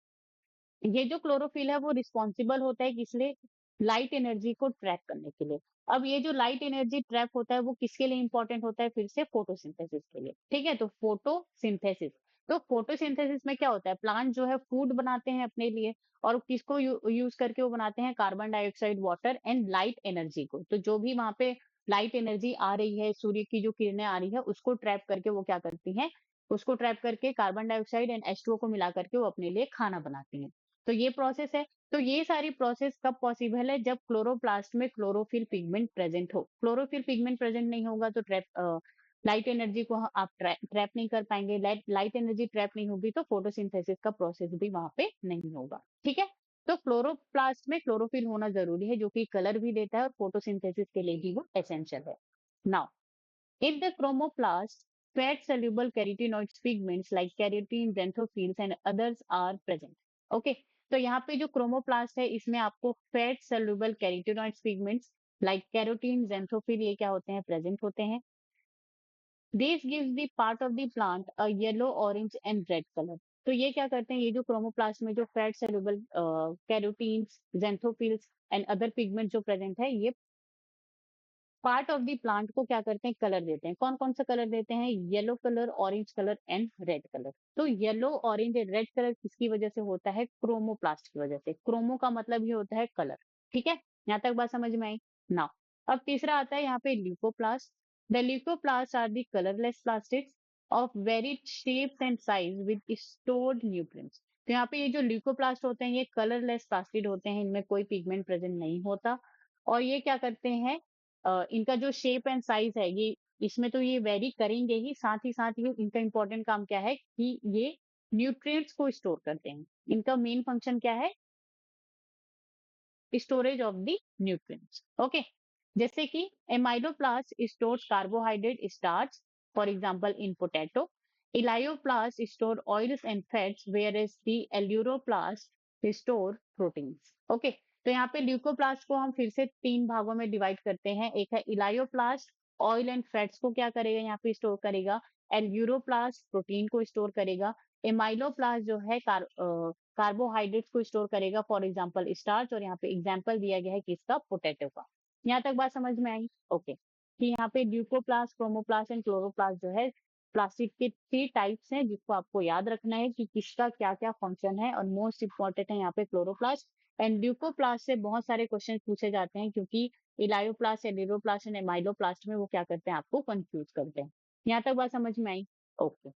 ये जो क्लोरोफिल है वो रिस्पॉन्सिबल होता है किस लिए, लाइट एनर्जी को ट्रैप करने के लिए। अब ये जो लाइट एनर्जी ट्रैप होता है वो किसके लिए इंपॉर्टेंट होता है, फिर से फोटोसिंथेसिस के लिए, ठीक है। तो फोटोसिंथेसिस, तो फोटोसिंथेसिस में क्या होता है, प्लांट जो है फूड बनाते हैं अपने लिए, और किसको यूज करके वो बनाते हैं, carbon dioxide, water and light energy को। तो जो भी वहां पे लाइट एनर्जी आ रही है, सूर्य की जो किरणें आ रही है उसको ट्रैप करके वो क्या करती हैं, उसको ट्रैप करके कार्बन डाइऑक्साइड एंड H2O को मिला करके वो अपने लिए खाना बनाती हैं। तो ये प्रोसेस है। तो ये सारी प्रोसेस कब पॉसिबल है, जब क्लोरोप्लास्ट में क्लोरोफिल पिगमेंट प्रेजेंट हो। क्लोरोफिल पिगमेंट प्रेजेंट नहीं होगा तो लाइट एनर्जी को आप ट्रैप नहीं कर पाएंगे। लाइट एनर्जी ट्रैप नहीं होगी तो फोटोसिंथेसिस का प्रोसेस भी वहां पे नहीं होगा, ठीक है। तो क्लोरोप्लास्ट में क्लोरोफिल होना जरूरी है, जो कि कलर भी देता है और फोटोसिंथेसिस के लिए भी वो एसेंशियल है। Now in the chromoplast, fat soluble carotenoid pigments like keratin, xanthophylls and others are present. Okay, तो यहाँ पे जो क्रोमोप्लास्ट है इसमें आपको fat soluble carotenoid pigments like carotene, xanthophyll, ये क्या होते हैं? प्रेजेंट होते हैं। This gives the part of the plant a yellow, orange and red colour. तो ये क्या करते हैं? ये जो क्रोमोप्लास्ट में जो fat soluble carotenes, xanthophylls and other pigment जो प्रेजेंट है, ये पार्ट ऑफ द प्लांट को क्या करते हैं? कलर देते हैं। कौन कौन सा कलर देते हैं? Yellow colour, orange colour and red colour. तो yellow, orange and red colour किसकी वजह से होता है? क्रोमोप्लास्ट की वजह से। क्रोमो का मतलब ये होता है कलर। ठीक है, यहाँ तक बात समझ में आई? नाउ अब तीसरा आता है यहाँ पे leucoplast. The leucoplast are the colourless plastids of varied shapes and size with stored nutrients. तो यहाँ पे ये जो ल्यूकोप्लास्ट होते हैं, ये कलरलेस प्लास्टिड होते हैं, इनमें कोई पिगमेंट प्रेजेंट नहीं होता। और ये क्या करते हैं? इनका जो शेप एंड साइज है, ये इसमें तो ये वेरी करेंगे ही, साथ ही साथ ये इनका इंपॉर्टेंट काम क्या है कि ये न्यूट्रिएंट्स को स्टोर करते हैं। इनका मेन फंक्शन क्या है? Storage of the nutrients. Okay, जैसे कि amyloplast stores carbohydrate, starch, for example in potato. Elaioplast store oils and fats, whereas the aleuroplast store proteins. Okay, तो यहाँ पे ल्यूकोप्लास्ट को हम फिर से तीन भागों में डिवाइड करते हैं। एक है इलायोप्लास्ट, ऑयल एंड फैट्स को क्या करेगा? यहाँ पे स्टोर करेगा। एल्यूरोप्लास्ट प्रोटीन को स्टोर करेगा। एमाइलोप्लास्ट जो है कार्बोहाइड्रेट्स को स्टोर करेगा, फॉर एग्जांपल स्टार्च। और यहाँ पे एग्जांपल दिया गया है किसका? पोटैटो का। यहाँ तक बात समझ में आई? ओके, कि यहाँ पे ल्यूकोप्लास्ट, क्रोमोप्लास्ट एंड क्लोरोप्लास्ट जो है प्लास्टिक के थ्री टाइप्स हैं, जिसको आपको याद रखना है कि किसका क्या क्या फंक्शन है। और मोस्ट इंपॉर्टेंट है यहाँ पे क्लोरोप्लास्ट। एंड ल्यूकोप्लास्ट से बहुत सारे क्वेश्चन पूछे जाते हैं, क्योंकि इलायोप्लास्ट, एलिरोप्लास्ट एंड एमाइलोप्लास्ट में वो क्या करते हैं? आपको कंफ्यूज करते हैं। यहाँ तक बात समझ में आई? ओके,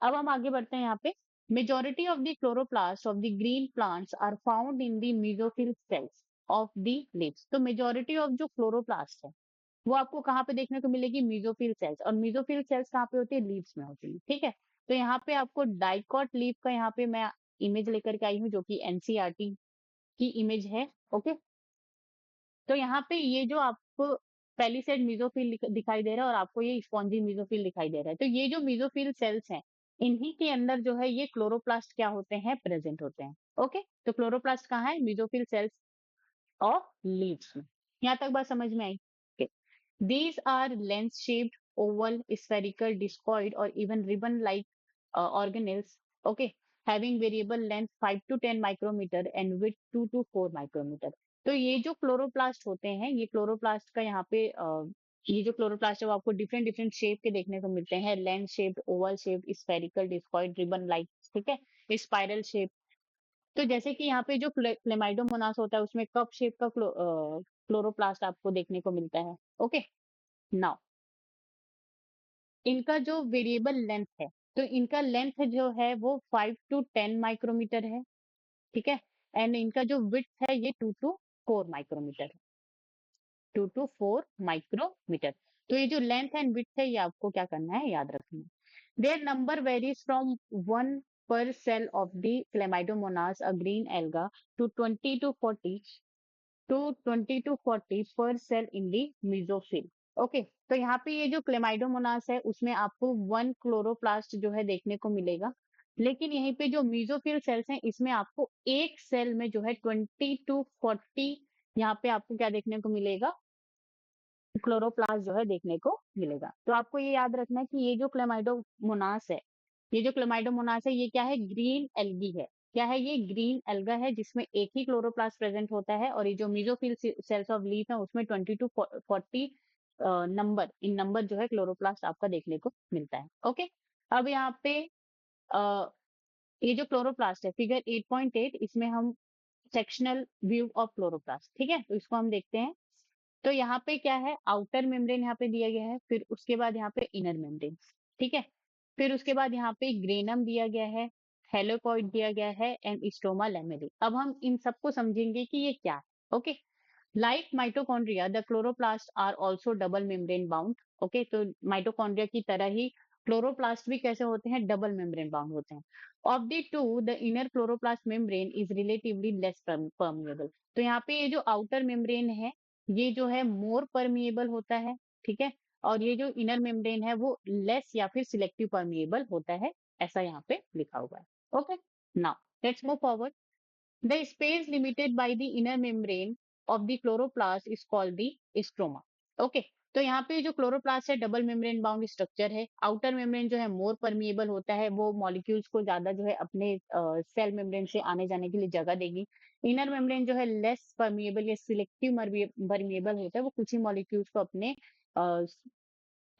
अब हम आगे बढ़ते हैं यहाँ पे। Majority of the chloroplast of the green plants are found in the mesophyll cells of the leaves. तो मेजोरिटी ऑफ जो क्लोरोप्लास्ट है, वो आपको कहाँ पे देखने को मिलेगी? Mesophyll cells. और मेसोफिल सेल्स कहाँ पे होती है? लीव्स में होती है। ठीक है, तो यहाँ पे आपको डाइकॉट लीफ का यहाँ पे मैं इमेज लेकर के आई हूँ, जो कि एनसीईआरटी की इमेज है। ओके, तो यहाँ पे ये जो आपको पेलिसेड मेसोफिल दिखाई दे रहा है, और आपको ये स्पॉन्जी मेसोफिल दिखाई दे रहा है। तो ये जो मेसोफिल सेल्स हैं, इन्हीं के अंदर जो है ये क्लोरोप्लास्ट क्या होते हैं? प्रेजेंट होते हैं। ओके, तो क्लोरोप्लास्ट कहाँ है? मेसोफिल सेल्स ऑफ लीव्स में। यहाँ तक बात समझ में आई? These are lens-shaped, oval, spherical, discoid, or even ribbon-like organelles. Okay, having variable length 5 to 10 micrometer and width 2 to 4 micrometer. तो ये जो क्लोरोप्लास्ट होते हैं, ये क्लोरोप्लास्ट का यहाँ पे ये जो क्लोरोप्लास्ट है वो आपको डिफरेंट डिफरेंट शेप के देखने को मिलते हैं। Lens shaped, Oval shaped, spherical, discoid, ribbon like. ठीक है, स्पाइरल शेप। तो जैसे कि यहाँ पे जो क्लेमाइडोमोनास होता है, उसमें कप शेप का क्लोरोप्लास्ट आपको देखने को मिलता है। ओके, नाउ इनका जो वेरिएबल लेंथ है, तो इनका लेंथ जो है वो 5 टू 10 माइक्रोमीटर है। ठीक है, एंड इनका जो विड्थ है ये 2 टू 4 माइक्रोमीटर है। 2 टू 4 माइक्रोमीटर। तो ये जो लेंथ एंड विड्थ है, ये आपको क्या करना है? याद रखना है। Their number varies from 1 per cell of the Chlamydomonas, a green alga, to 20 to 40 per cell in the mesophyll। Okay, तो यहाँ पे ये जो क्लेमाइडोमोनास है, उसमें आपको 1 क्लोरोप्लास्ट जो है देखने को मिलेगा। लेकिन यहीं पे जो मेसोफिल सेल्स हैं, इसमें आपको एक सेल में जो है 20 टू 40 यहाँ पे आपको क्या देखने को मिलेगा? क्लोरोप्लास्ट जो है देखने को मिलेगा। तो आपको ये याद रखना है कि ये जो क्लेमाइडोमोनास है, ये जो क्लेमाइडोमोनास है, ये क्या है? ग्रीन एल्गी है। क्या है ये? ग्रीन एल्गा है, जिसमें एक ही क्लोरोप्लास्ट प्रेजेंट होता है। और ये जो मेसोफिल सेल्स ऑफ लीफ है, उसमें 20 टू 40 नंबर, इन नंबर जो है क्लोरोप्लास्ट आपका देखने को मिलता है। ओके, अब यहाँ पे अ, ये जो क्लोरोप्लास्ट है, फिगर 8.8, इसमें हम सेक्शनल व्यू ऑफ क्लोरोप्लास्ट, ठीक है, तो इसको हम देखते हैं। तो यहाँ पे क्या है? आउटर मेम्ब्रेन यहाँ पे दिया गया है, फिर उसके बाद यहाँ पे इनर मेम्ब्रेन। ठीक है, फिर उसके बाद यहाँ पे ग्रेनम दिया गया है, हेलोकॉइड दिया गया है एंड स्टोमा लैमेली। अब हम इन सबको समझेंगे कि ये क्या है। Okay, like mitochondria the chloroplast are also double membrane bound. Okay, तो माइटोकॉन्ड्रिया की तरह ही क्लोरोप्लास्ट भी कैसे होते हैं? डबल मेम्ब्रेन बाउंड होते हैं। Of the two, the inner chloroplast membrane is relatively less permeable. तो यहाँ पे ये जो आउटर मेम्ब्रेन है, ये जो है मोर परमिएबल होता है। ठीक है, और ये जो इनर मेम्ब्रेन है वो लेस या फिर सिलेक्टिव परमिएबल होता है, ऐसा यहाँ पे लिखा हुआ है। Okay, now let's move forward. The space limited by the inner membrane of the chloroplast is called the stroma. Okay, तो यहाँ पे जो क्लोरोप्लास्ट है डबल मेम्ब्रेन बाउंड स्ट्रक्चर है. आउटर मेम्ब्रेन जो है मोर परमिएबल होता है, वो मॉलिक्यूल्स को ज्यादा जो है अपने सेल मेम्ब्रेन से आने जाने के लिए जगह देगी. इनर मेम्ब्रेन जो है लेस परमिएबल या सिलेक्टिव परमिएबल होता है, वो कुछ ही मॉलिक्यूल्स को अपने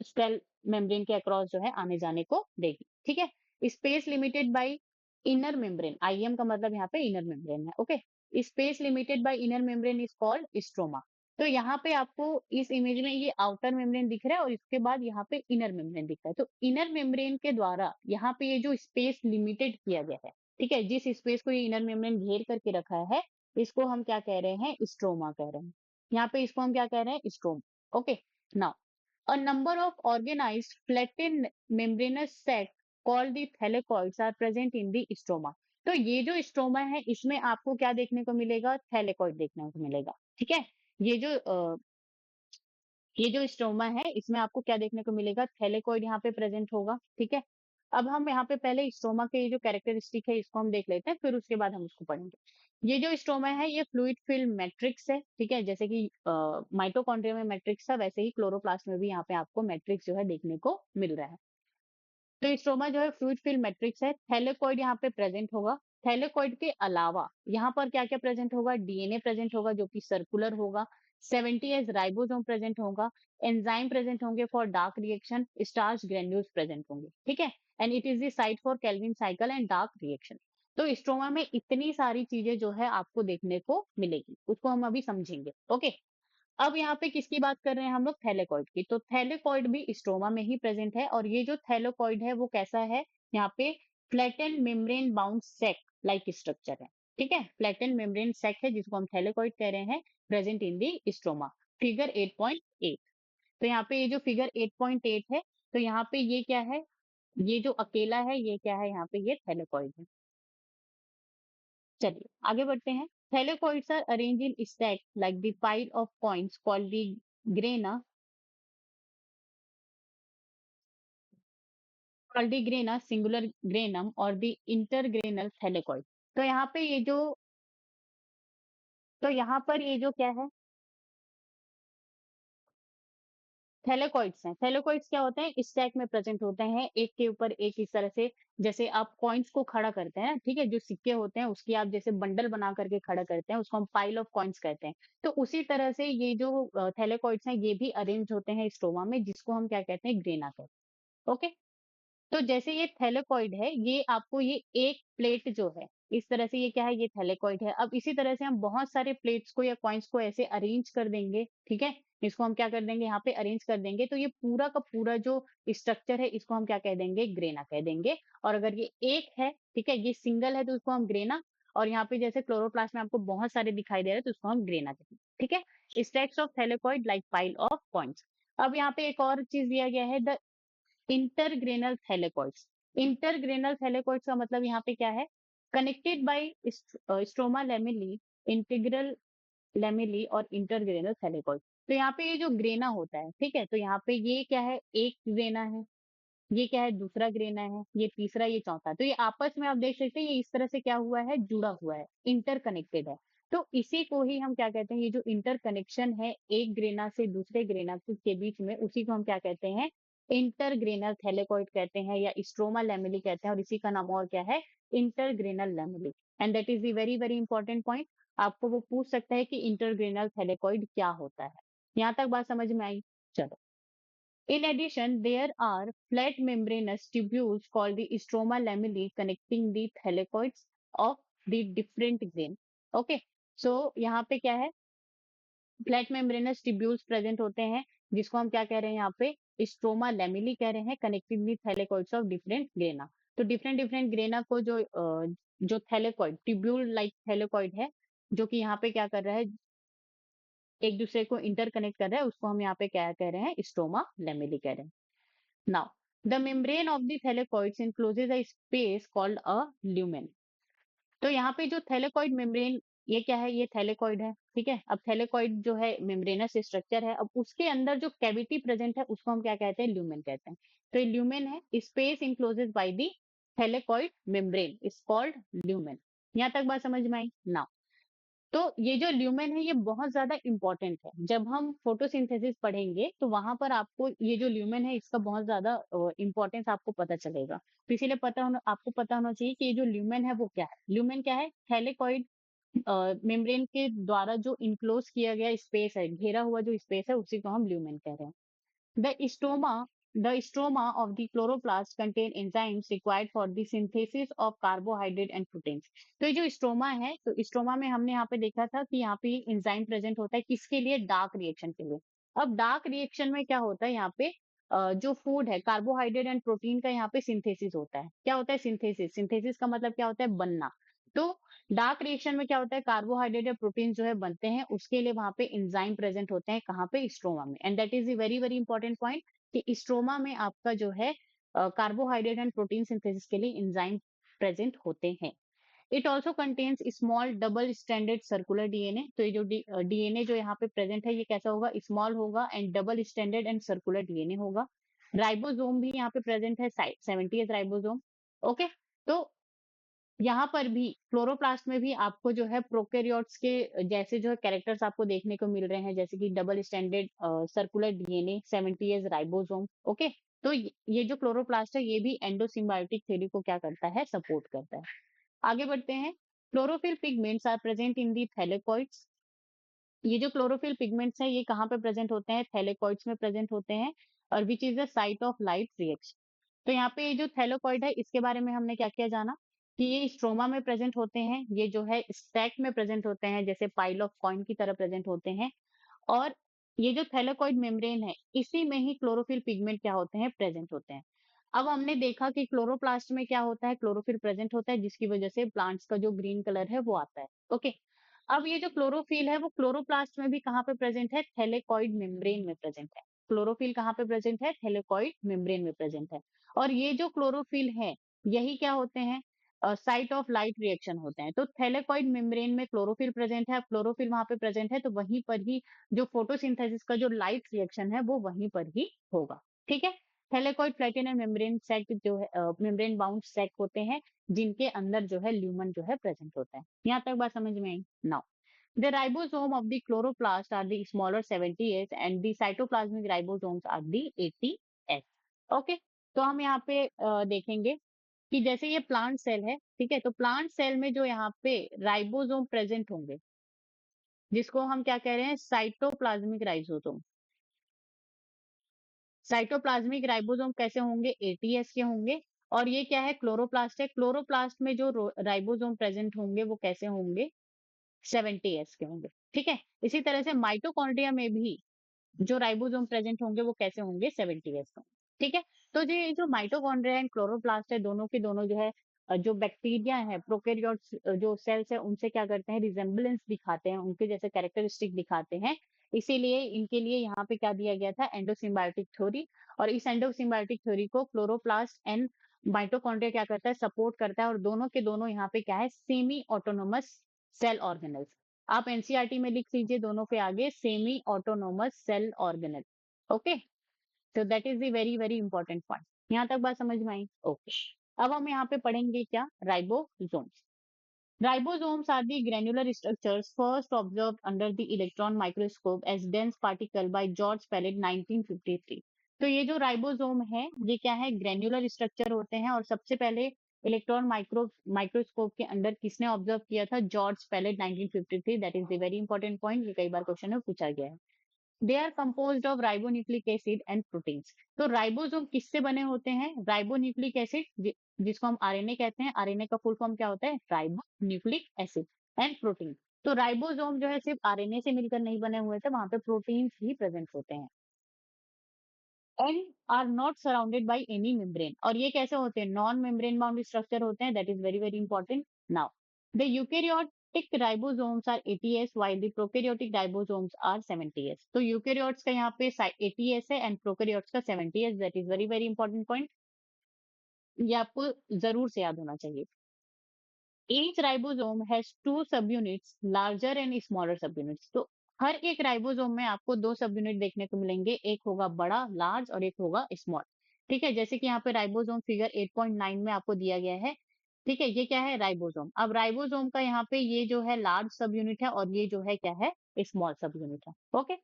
सेल मेम्ब्रेन के अक्रॉस जो है आने जाने को देगी. ठीक है, space limited by inner membrane, IM का मतलब यहाँ पे इनर मेम्ब्रेन है. Okay, space limited by inner membrane is called stroma. तो यहाँ पे आपको इस इमेज में ये आउटर मेम्ब्रेन दिख रहा है और इसके बाद यहाँ पे इनर मेम्ब्रेन दिख रहा है. तो इनर मेम्ब्रेन के द्वारा यहाँ पे ये जो स्पेस लिमिटेड किया गया है, ठीक है, जिस स्पेस को ये इनर मेम्ब्रेन घेर करके रखा है, इसको हम क्या कह रहे हैं, स्ट्रोमा कह रहे हैं. यहाँ पे इसको हम क्या कह रहे हैं, स्ट्रोम. Okay, now a number of organized flattened membranous sac called the thylakoids are present in the stroma. तो ये जो स्ट्रोमा है इसमें आपको क्या देखने को मिलेगा, थैलेकॉइड देखने को मिलेगा. ठीक है, ये जो ये जो स्ट्रोमा है इसमें आपको क्या देखने को मिलेगा, थैलेकॉइड यहाँ पे प्रेजेंट होगा. ठीक है, अब हम यहाँ पे पहले स्ट्रोमा के ये जो कैरेक्टरिस्टिक है इसको हम देख लेते हैं, फिर उसके बाद हम उसको पढ़ेंगे. ये जो स्ट्रोमा है ये फ्लूइड फिल्म मैट्रिक्स है. ठीक है, जैसे कि माइटोकॉन्ड्रिया में मैट्रिक्स था, वैसे ही क्लोरोप्लास्ट में भी यहाँ पे आपको मैट्रिक्स जो है देखने को मिल रहा है. तो स्ट्रोमा जो है फ्लूइड फिल्म मैट्रिक्स है. थैलेकॉइड यहाँ पे प्रेजेंट होगा. थैलेकॉइड के अलावा यहाँ पर क्या क्या प्रेजेंट होगा, डीएनए प्रेजेंट होगा जो कि सर्कुलर होगा. 70 एज राइबोसोम प्रेजेंट होगा. एंजाइम प्रेजेंट होंगे for dark reaction. Starch granules present होंगे. ठीक है, and it is the site for Calvin cycle and dark reaction. तो स्ट्रोमा में इतनी सारी चीजें जो है आपको देखने को मिलेगी, उसको हम अभी समझेंगे. ओके, अब यहाँ पे किसकी बात कर रहे हैं हम लोग, थैलेकॉइड की. तो थैलेकॉइड भी स्ट्रोमा में ही प्रेजेंट है. और ये जो थैलेकॉइड है वो कैसा है, यहाँ पे flattened membrane bound sac like structure है. ठीक है, फ्लैटेंड मेम्ब्रेन सैक है जिसको हम थैलेकॉइड कह रहे हैं, present in the stroma. Figure 8.8. तो यहाँ पे ये जो फिगर 8.8 है, तो यहाँ पे ये क्या है, ये जो अकेला है ये क्या है, यहाँ पे ये थैलेकॉइड है. चलिए आगे बढ़ते हैं. Thylakoids are arrange in stack like the pile of coins called the grana, called the grana singular granum और द इंटरग्रेनल थैलेकॉइड. तो यहाँ पे ये जो, तो यहाँ पर ये जो क्या है, थैलेकॉइड्स हैं. थैलेकॉइड्स क्या होते हैं, स्टैक में प्रेजेंट होते हैं एक के ऊपर एक, इस तरह से. जैसे आप कॉइन्स को खड़ा करते हैं, ठीक है, जो सिक्के होते हैं उसकी आप जैसे बंडल बना करके खड़ा करते हैं, उसको हम पाइल ऑफ कॉइन्स कहते हैं. तो उसी तरह से ये जो थैलेकॉइड्स हैं ये भी अरेंज होते हैं स्ट्रोमा में, जिसको हम क्या कहते हैं, ग्रेना कहते हैं. ओके, तो जैसे ये थैलेकॉइड है, ये आपको ये एक प्लेट जो है, इस तरह से ये क्या है, ये थैलेकॉइड है. अब इसी तरह से हम बहुत सारे प्लेट्स को या कॉइन्स को ऐसे अरेंज कर देंगे. ठीक है, इसको हम क्या कर देंगे, यहाँ पे अरेंज कर देंगे, तो ये पूरा का पूरा जो स्ट्रक्चर है इसको हम क्या कह देंगे, ग्रेना कह देंगे. और अगर ये एक है, ठीक है, ये सिंगल है, तो उसको हम ग्रेना. और यहाँ पे जैसे क्लोरोप्लास्ट में आपको बहुत सारे दिखाई दे रहे हैं, तो उसको हम ग्रेना कहेंगे. ठीक है, stacks of thylakoid like pile of coins. अब यहाँ पे एक और चीज दिया गया है, द इंटरग्रेनल थैलेकॉइड्स. इंटरग्रेनल थैलेकॉइड्स का मतलब यहाँ पे क्या है, connected by stroma lamellae, integral lamellae और इंटरग्रेनल थैलेकॉइड. तो यहाँ पे ये जो ग्रेना होता है, ठीक है, तो यहाँ पे ये क्या है, एक ग्रेना है, ये क्या है, दूसरा ग्रेना है, ये तीसरा, ये चौथा. तो ये आपस में आप देख सकते हैं ये इस तरह से क्या हुआ है, जुड़ा हुआ है, इंटरकनेक्टेड है. तो इसी को ही हम क्या कहते हैं, ये जो इंटरकनेक्शन है एक ग्रेना से दूसरे ग्रेना के बीच में, उसी को हम क्या कहते हैं, इंटरग्रेनल थैलेकॉइड कहते हैं या स्ट्रोमा लैमेली कहते हैं. और इसी का नाम और क्या है, intergranal lamellae. And that is the very very important point. आपको वो पूछ सकता है कि इंटरग्रेनल थैलेकॉइड क्या होता है. यहाँ तक बात समझ में आई. चलो, in addition, there are flat membranous tubules called the stroma lamellae connecting the thylakoids of the different grain. Okay, so यहाँ पे क्या है, फ्लैट मेम्ब्रेनस ट्यूब्यूल्स प्रेजेंट होते हैं, जिसको हम क्या कह रहे हैं यहाँ पे, स्ट्रोमा लेमिली कह रहे हैं, connecting the थैलेकॉइड्स of different grana. तो डिफरेंट डिफरेंट ग्रेना को जो थैलेकॉइड ट्यूब्यूल लाइक थैलेकॉइड है, जो कि यहाँ पे क्या कर रहा है, एक दूसरे को इंटरकनेक्ट कर रहा है, उसको हम यहाँ पे क्या कह रहे हैं, स्ट्रोमा लेमिली कह रहे हैं. Now, the membrane of the thylakoids encloses a space called a lumen. तो यहाँ पे जो थैलेकॉइड मेम्ब्रेन, ये क्या है, ये थैलेकॉइड है. ठीक है, अब थैलेकॉइड जो है मेम्ब्रेनस स्ट्रक्चर है, अब उसके अंदर जो कैविटी प्रेजेंट है उसको हम क्या कहते हैं, ल्यूमेन कहते हैं. तो ये ल्यूमेन है, space encloses by the thylakoid membrane is called lumen. यहाँ तक बात समझ में आई. नाउ तो ये जो ल्यूमेन है ये बहुत ज्यादा इंपॉर्टेंट है। जब हम फोटोसिंथेसिस पढ़ेंगे तो वहां पर आपको ये जो ल्यूमेन है इसका बहुत ज्यादा इंपॉर्टेंस आपको पता चलेगा। तो इसीलिए आपको पता होना चाहिए कि ये जो ल्यूमेन है वो क्या है। ल्यूमेन क्या है? थैलेकॉइड मेम्ब्रेन के द्वारा जो इनक्लोज किया गया स्पेस है, घेरा हुआ जो स्पेस है, उसी को हम ल्यूमेन कह रहे हैं। The stroma of the chloroplast contain enzymes required for the synthesis of carbohydrate and proteins. तो ये जो स्ट्रोमा है, तो स्ट्रोमा में हमने यहाँ पे देखा था कि यहाँ पे एंजाइम प्रेजेंट होता है किसके लिए? डार्क रिएक्शन के लिए। अब डार्क रिएक्शन में क्या होता है यहाँ पे? जो फूड है, कार्बोहाइड्रेट एंड प्रोटीन का यहाँ पे सिंथेसिस होता है। क्या होता है सिंथेसिस? सिंथेसिस का मतलब क्या होता है? बनना। तो डार्क रिएक्शन में क्या होता है? कार्बोहाइड्रेट या प्रोटीन जो है बनते हैं, उसके लिए वहां पे एंजाइम प्रेजेंट होते हैं। कहाँ पे? स्ट्रोमा में। And that is the very very important point कि स्ट्रोमा में आपका जो है कार्बोहाइड्रेट एंड प्रोटीन सिंथेसिस के लिए एंजाइम प्रेजेंट होते हैं। It also contains small double standard circular DNA. तो ये जो डीएनए जो यहाँ पे प्रेजेंट है ये कैसा होगा? स्मॉल होगा and double standard and circular DNA होगा। राइबोसोम भी यहाँ पे प्रेजेंट है, 70 राइबोसोम। ओके, तो यहाँ पर भी क्लोरोप्लास्ट में भी आपको जो है प्रोकैरियोट्स के जैसे जो है कैरेक्टर्स आपको देखने को मिल रहे हैं, जैसे कि double standard circular DNA, 70 ribosome. Okay, तो ये जो क्लोरोप्लास्ट है ये भी एंडोसिम्बायोटिक थ्योरी को क्या करता है? सपोर्ट करता है। आगे बढ़ते हैं। Chlorophyll pigments are present in the thylakoids. ये जो क्लोरोफिल पिगमेंट्स हैं ये कहाँ पे प्रेजेंट होते हैं? थैलेकॉइड्स में प्रेजेंट होते हैं। और which is the site of light reaction. तो यहाँ पे ये जो थैलेकॉइड है इसके बारे में हमने क्या किया जाना कि ये स्ट्रोमा में प्रेजेंट होते हैं, ये जो है स्टैक में प्रेजेंट होते हैं, जैसे पाइल ऑफ कॉइन की तरह प्रेजेंट होते हैं। और ये जो थैलेकॉइड मेम्ब्रेन है इसी में ही क्लोरोफिल पिगमेंट क्या होते हैं? प्रेजेंट होते हैं। अब हमने देखा कि क्लोरोप्लास्ट में क्या होता है? क्लोरोफिल प्रेजेंट होता है, जिसकी वजह से प्लांट्स का जो ग्रीन कलर है वो आता है। ओके, अब ये जो क्लोरोफिल है वो क्लोरोप्लास्ट में भी कहाँ पे प्रेजेंट है? थैलेकॉइड मेम्ब्रेन में प्रेजेंट है। क्लोरोफिल कहाँ पे प्रेजेंट है? थैलेकॉइड मेम्ब्रेन में प्रेजेंट है। और ये जो क्लोरोफिल है यही क्या होते हैं? साइट ऑफ लाइट रिएक्शन होते हैं। तो थैलेकॉइड मेम्ब्रेन में क्लोरोफिल प्रेजेंट है, अब क्लोरोफिल वहां पे प्रेजेंट है तो वहीं पर ही जो फोटोसिंथेसिस का जो लाइट रिएक्शन है वो वहीं पर ही होगा। ठीक है, थैलेकॉइड प्लेटिनम मेम्ब्रेन सैक जो है मेम्ब्रेन बाउंड सैक होते हैं, जिनके अंदर जो है ल्यूमन जो है प्रेजेंट होता है। यहाँ तक बात समझ में आई? Now the ribosome of the chloroplast are the smaller 70s and the cytoplasmic ribosomes are the 80s. Okay, तो हम यहाँ पे देखेंगे कि जैसे ये प्लांट सेल है, ठीक है, तो प्लांट सेल में जो यहाँ पे राइबोसोम प्रेजेंट होंगे, जिसको हम क्या कह रहे हैं? Cytoplasmic ribosome. साइटोप्लाज्मिक राइबोसोम कैसे होंगे? 80s के होंगे। और ये क्या है? क्लोरोप्लास्ट है। क्लोरोप्लास्ट में जो राइबोसोम प्रेजेंट होंगे वो कैसे होंगे? 70s के होंगे। ठीक है, इसी तरह से माइटोकॉन्ड्रिया में भी जो राइबोसोम प्रेजेंट होंगे वो कैसे होंगे? 70s के। ठीक है, तो जो ये जो माइटोकॉन्ड्रिया एंड क्लोरोप्लास्ट है दोनों के दोनों जो है जो बैक्टीरिया है, प्रोकैरियोट्स जो सेल्स है उनसे क्या करते हैं? रिजेम्बलेंस दिखाते हैं, उनके जैसे कैरेक्टरिस्टिक दिखाते हैं। इसीलिए इनके लिए यहाँ पे क्या दिया गया था? Endosymbiotic theory. और इस एंडोसिम्बायोटिक थ्योरी को क्लोरोप्लास्ट एंड माइटोकॉन्ड्रिया क्या करता है? सपोर्ट करता है। और दोनों के दोनों यहाँ पे क्या है? Semi autonomous cell organelles. आप एनसीईआरटी में लिख लीजिए दोनों के आगे semi autonomous cell organelle. Okay, तो that is the very very important point. यहाँ तक बात समझ में आई? ओके, अब हम यहाँ पे पढ़ेंगे क्या? Ribosomes. Ribosomes are the granular structures first observed under the electron microscope as dense particle by George Pellet 1953। तो ये जो राइबोसोम है ये क्या है? ग्रेन्युलर स्ट्रक्चर होते हैं और सबसे पहले इलेक्ट्रॉन माइक्रोस्कोप के अंदर किसने ऑब्जर्व किया था? George Palade 1953। That is the very important point, ये कई बार क्वेश्चन में पूछा गया है। They are composed of ribonucleic acid and proteins. तो राइबोसोम किससे बने होते हैं? राइबोन्यूक्लिक एसिड, जिसको हम आरएनए कहते हैं। आरएनए का फुल फॉर्म क्या होता है? Ribonucleic acid and protein. तो राइबोसोम जो है सिर्फ आरएनए से मिलकर नहीं बने हुए थे, वहां पे प्रोटीन्स भी प्रेजेंट होते हैं। And are not surrounded by any membrane. और ये कैसे होते हैं? नॉन मेम्ब्रेन बाउंड स्ट्रक्चर होते हैं। That is very very important. Now the eukaryotic ribosomes are 80s while the prokaryotic ribosomes are 70s। तो यूकेरियोट्स का यहाँ पे 80s है एंड प्रोकैरियोट्स का 70s। That is very very important point, ये आपको जरूर से याद होना चाहिए। Each ribosome has two subunits, larger and smaller subunits। तो हर एक राइबोसोम में आपको दो सब यूनिट देखने को मिलेंगे, एक होगा बड़ा लार्ज और एक होगा स्मॉल। ठीक है, जैसे कि यहाँ पे राइबोसोम फिगर 8.9 में आपको दिया गया है। ठीक है, ये क्या है राइबोसोम। अब राइबोसोम का यहाँ पे ये जो है लार्ज सब यूनिट है और ये जो है क्या है स्मॉल सब यूनिट है। Okay,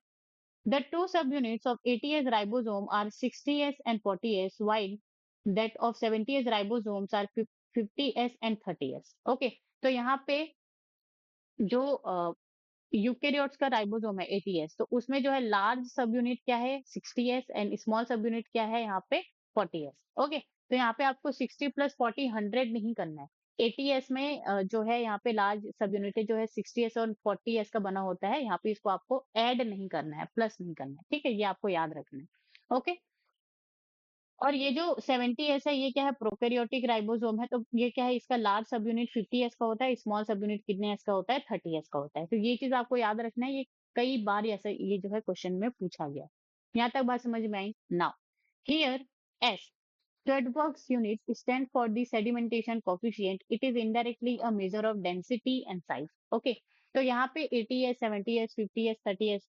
the two subunits of 80s ribosome are 60s and 40s, while that of 70s ribosomes are 50s and 30s। Okay, तो यहाँ पे जो यूकेरियोट्स का राइबोसोम है 80s, तो उसमें जो है लार्ज सब यूनिट क्या है 60s एंड स्मॉल सब यूनिट क्या है यहाँ पे 40s। ओके, तो यहाँ पे आपको 60 प्लस 40 100 नहीं करना है। 80s में जो है यहाँ पे लार्ज सब यूनिट जो है 60s और 40s का बना होता है, यहाँ पे इसको आपको ऐड नहीं करना है, प्लस नहीं करना है। ठीक है, ये आपको याद रखना है। ओके, और ये जो 70s है ये क्या है प्रोकैरियोटिक राइबोसोम है, तो ये क्या है इसका लार्ज सब यूनिट 50s का होता है, स्मॉल सब यूनिट कितने एस का होता है 30s का होता है। तो ये चीज आपको याद रखना है, ये कई बार ऐसा ये जो है क्वेश्चन में पूछा गया। यहाँ तक बात समझ में आई? Now here S Sternberg's unit stand for the sedimentation coefficient. It is indirectly a measure of density and size. Okay, तो यहाँ पे 80s, 70s, 50s, 30s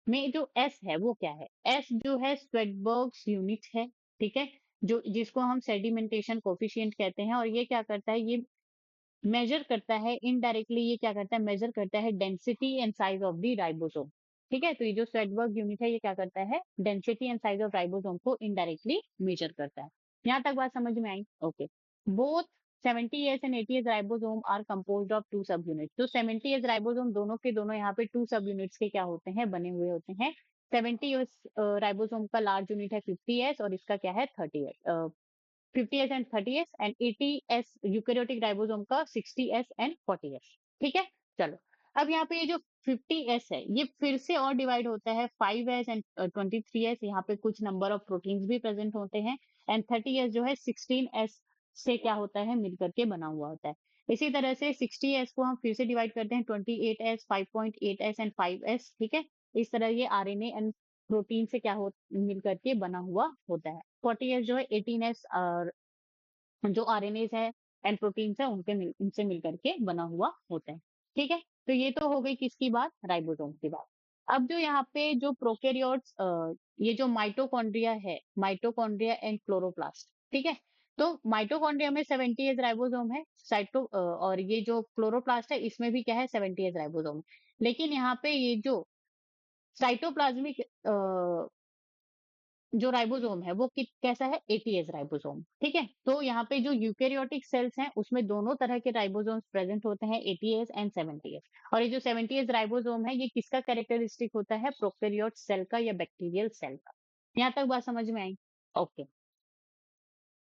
में जो एस है वो क्या है? एस जो है स्वेडबर्ग्स यूनिट है। ठीक है, जो जिसको हम सेडिमेंटेशन कोफिशिएंट कहते हैं, और ये क्या करता है, ये मेजर करता है इनडायरेक्टली, ये क्या करता है मेजर करता है density and size of the ribosome. ठीक है, तो ये जो स्वेडबर्ग यूनिट है ये क्या करता है density and size of ribosome को इनडायरेक्टली मेजर करता है। यहाँ तक बात समझ में आई? Okay, both 70s and 80s ribosome are composed of two sub unit. तो 70s राइबोसोम दोनों के दोनों यहाँ पे टू सब यूनिट्स के क्या होते हैं बने हुए होते हैं। 70s राइबोसोम का लार्ज यूनिट है 50s और इसका क्या है 30s, 50s and 30s, and 80s eukaryotic ribosome का 60s एंड 40s। ठीक है, चलो अब यहाँ पे ये जो 50s है ये फिर से और डिवाइड होता है 5s एंड 23s, यहाँ पे कुछ नंबर ऑफ प्रोटीन्स भी प्रेजेंट होते हैं, एंड 30s जो है 16s से क्या होता है मिलकर के बना हुआ होता है। इसी तरह से 60s को हम फिर से डिवाइड करते हैं 28s, 5.8s एंड 5s। ठीक है, इस तरह ये आरएनए एंड प्रोटीन से क्या हो मिलकर के बना हुआ होता है। 40s जो है 18s और जो आरएनएस है एंड प्रोटीन्स है उनसे मिलकर के बना हुआ होता है। ठीक है, तो ये तो हो गई किसकी बात राइबोसोम की बात। अब जो यहाँ पे जो प्रोकैरियोट्स ये जो माइटोकॉन्ड्रिया है, माइटोकॉन्ड्रिया एंड क्लोरोप्लास्ट। ठीक है, तो माइटोकॉन्ड्रिया में 70s राइबोसोम है, और ये जो क्लोरोप्लास्ट है इसमें भी क्या है 70s राइबोसोम है। लेकिन यहाँ पे ये जो साइटोप्लाज्मिक जो राइबोसोम है वो कैसा है 80s राइबोसोम। ठीक है, तो यहाँ पे जो यूकेरियोटिक सेल्स हैं उसमें दोनों तरह के राइबोसोम्स प्रेजेंट होते हैं 80s एंड 70s। और ये जो 70s राइबोसोम है ये किसका कैरेक्टरिस्टिक होता है प्रोकैरियोट सेल का या बैक्टीरियल सेल का। यहाँ तक बात समझ में आई? ओके,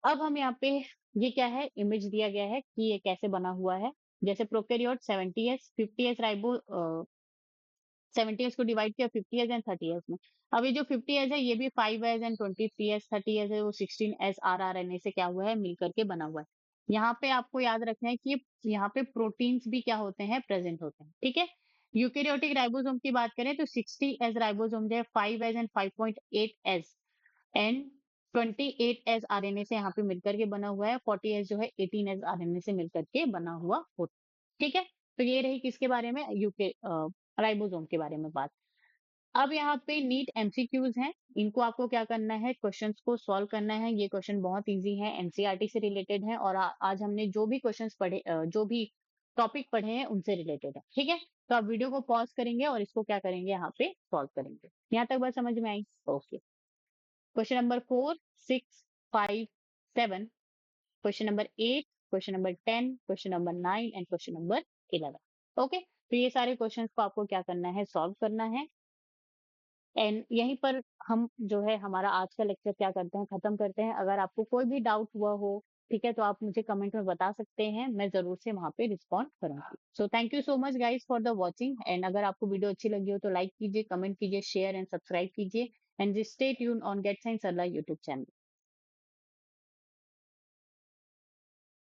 अब हम यहाँ पे ये क्या है इमेज दिया गया है कि ये कैसे बना हुआ है। जैसे prokaryote 70s 50s ribo 70s को डिवाइड किया 50s एंड 30s में। अब ये जो 50s है ये भी 5s एंड 23s 30s है वो 16s rRNA से क्या हुआ है मिलकर के बना हुआ है। यहाँ पे आपको याद रखना है कि यहाँ पे प्रोटीन्स भी क्या होते हैं प्रेजेंट होते हैं। ठीक है, यूकेरियोटिक राइबोसोम की बात करें तो 60s राइबोसोम जो है 5s and 5.8s and 28s RNA से यहाँ पे मिलकर के बना हुआ है, 40s जो है 18s आरएनए से मिलकर के बना हुआ होता है। ठीक है, तो ये रही किसके बारे में यूके राइबोसोम के बारे में बात। अब यहाँ पे नीट एमसीक्यूज हैं, इनको आपको क्या करना है क्वेश्चंस को सॉल्व करना है। ये क्वेश्चन बहुत इजी है, एनसीईआरटी से रिलेटेड है, और आज हमने जो भी क्वेश्चंस पढ़े जो भी टॉपिक पढ़े हैं उनसे रिलेटेड है। ठीक है, तो आप वीडियो को पॉज करेंगे और इसको क्या करेंगे यहाँ पे सॉल्व करेंगे। यहाँ तक बात समझ में आई? Okay, question number 4, 6, 5, 7, question number 8, question number 10, question number 9 and question number 11। Okay, तो ये सारे क्वेश्चंस को आपको क्या करना है सॉल्व करना है। एंड यहीं पर हम जो है हमारा आज का लेक्चर क्या करते हैं खत्म करते हैं। अगर आपको कोई भी डाउट हुआ हो, ठीक है, तो आप मुझे कमेंट में बता सकते हैं, मैं जरूर से वहां पे रिस्पॉन्ड करूंगी। So thank you so much guys for the watching, and अगर आपको वीडियो अच्छी लगी हो तो लाइक कीजिए, कमेंट कीजिए, शेयर एंड सब्सक्राइब कीजिए, and stay tune on Get Science Sarla YouTube channel.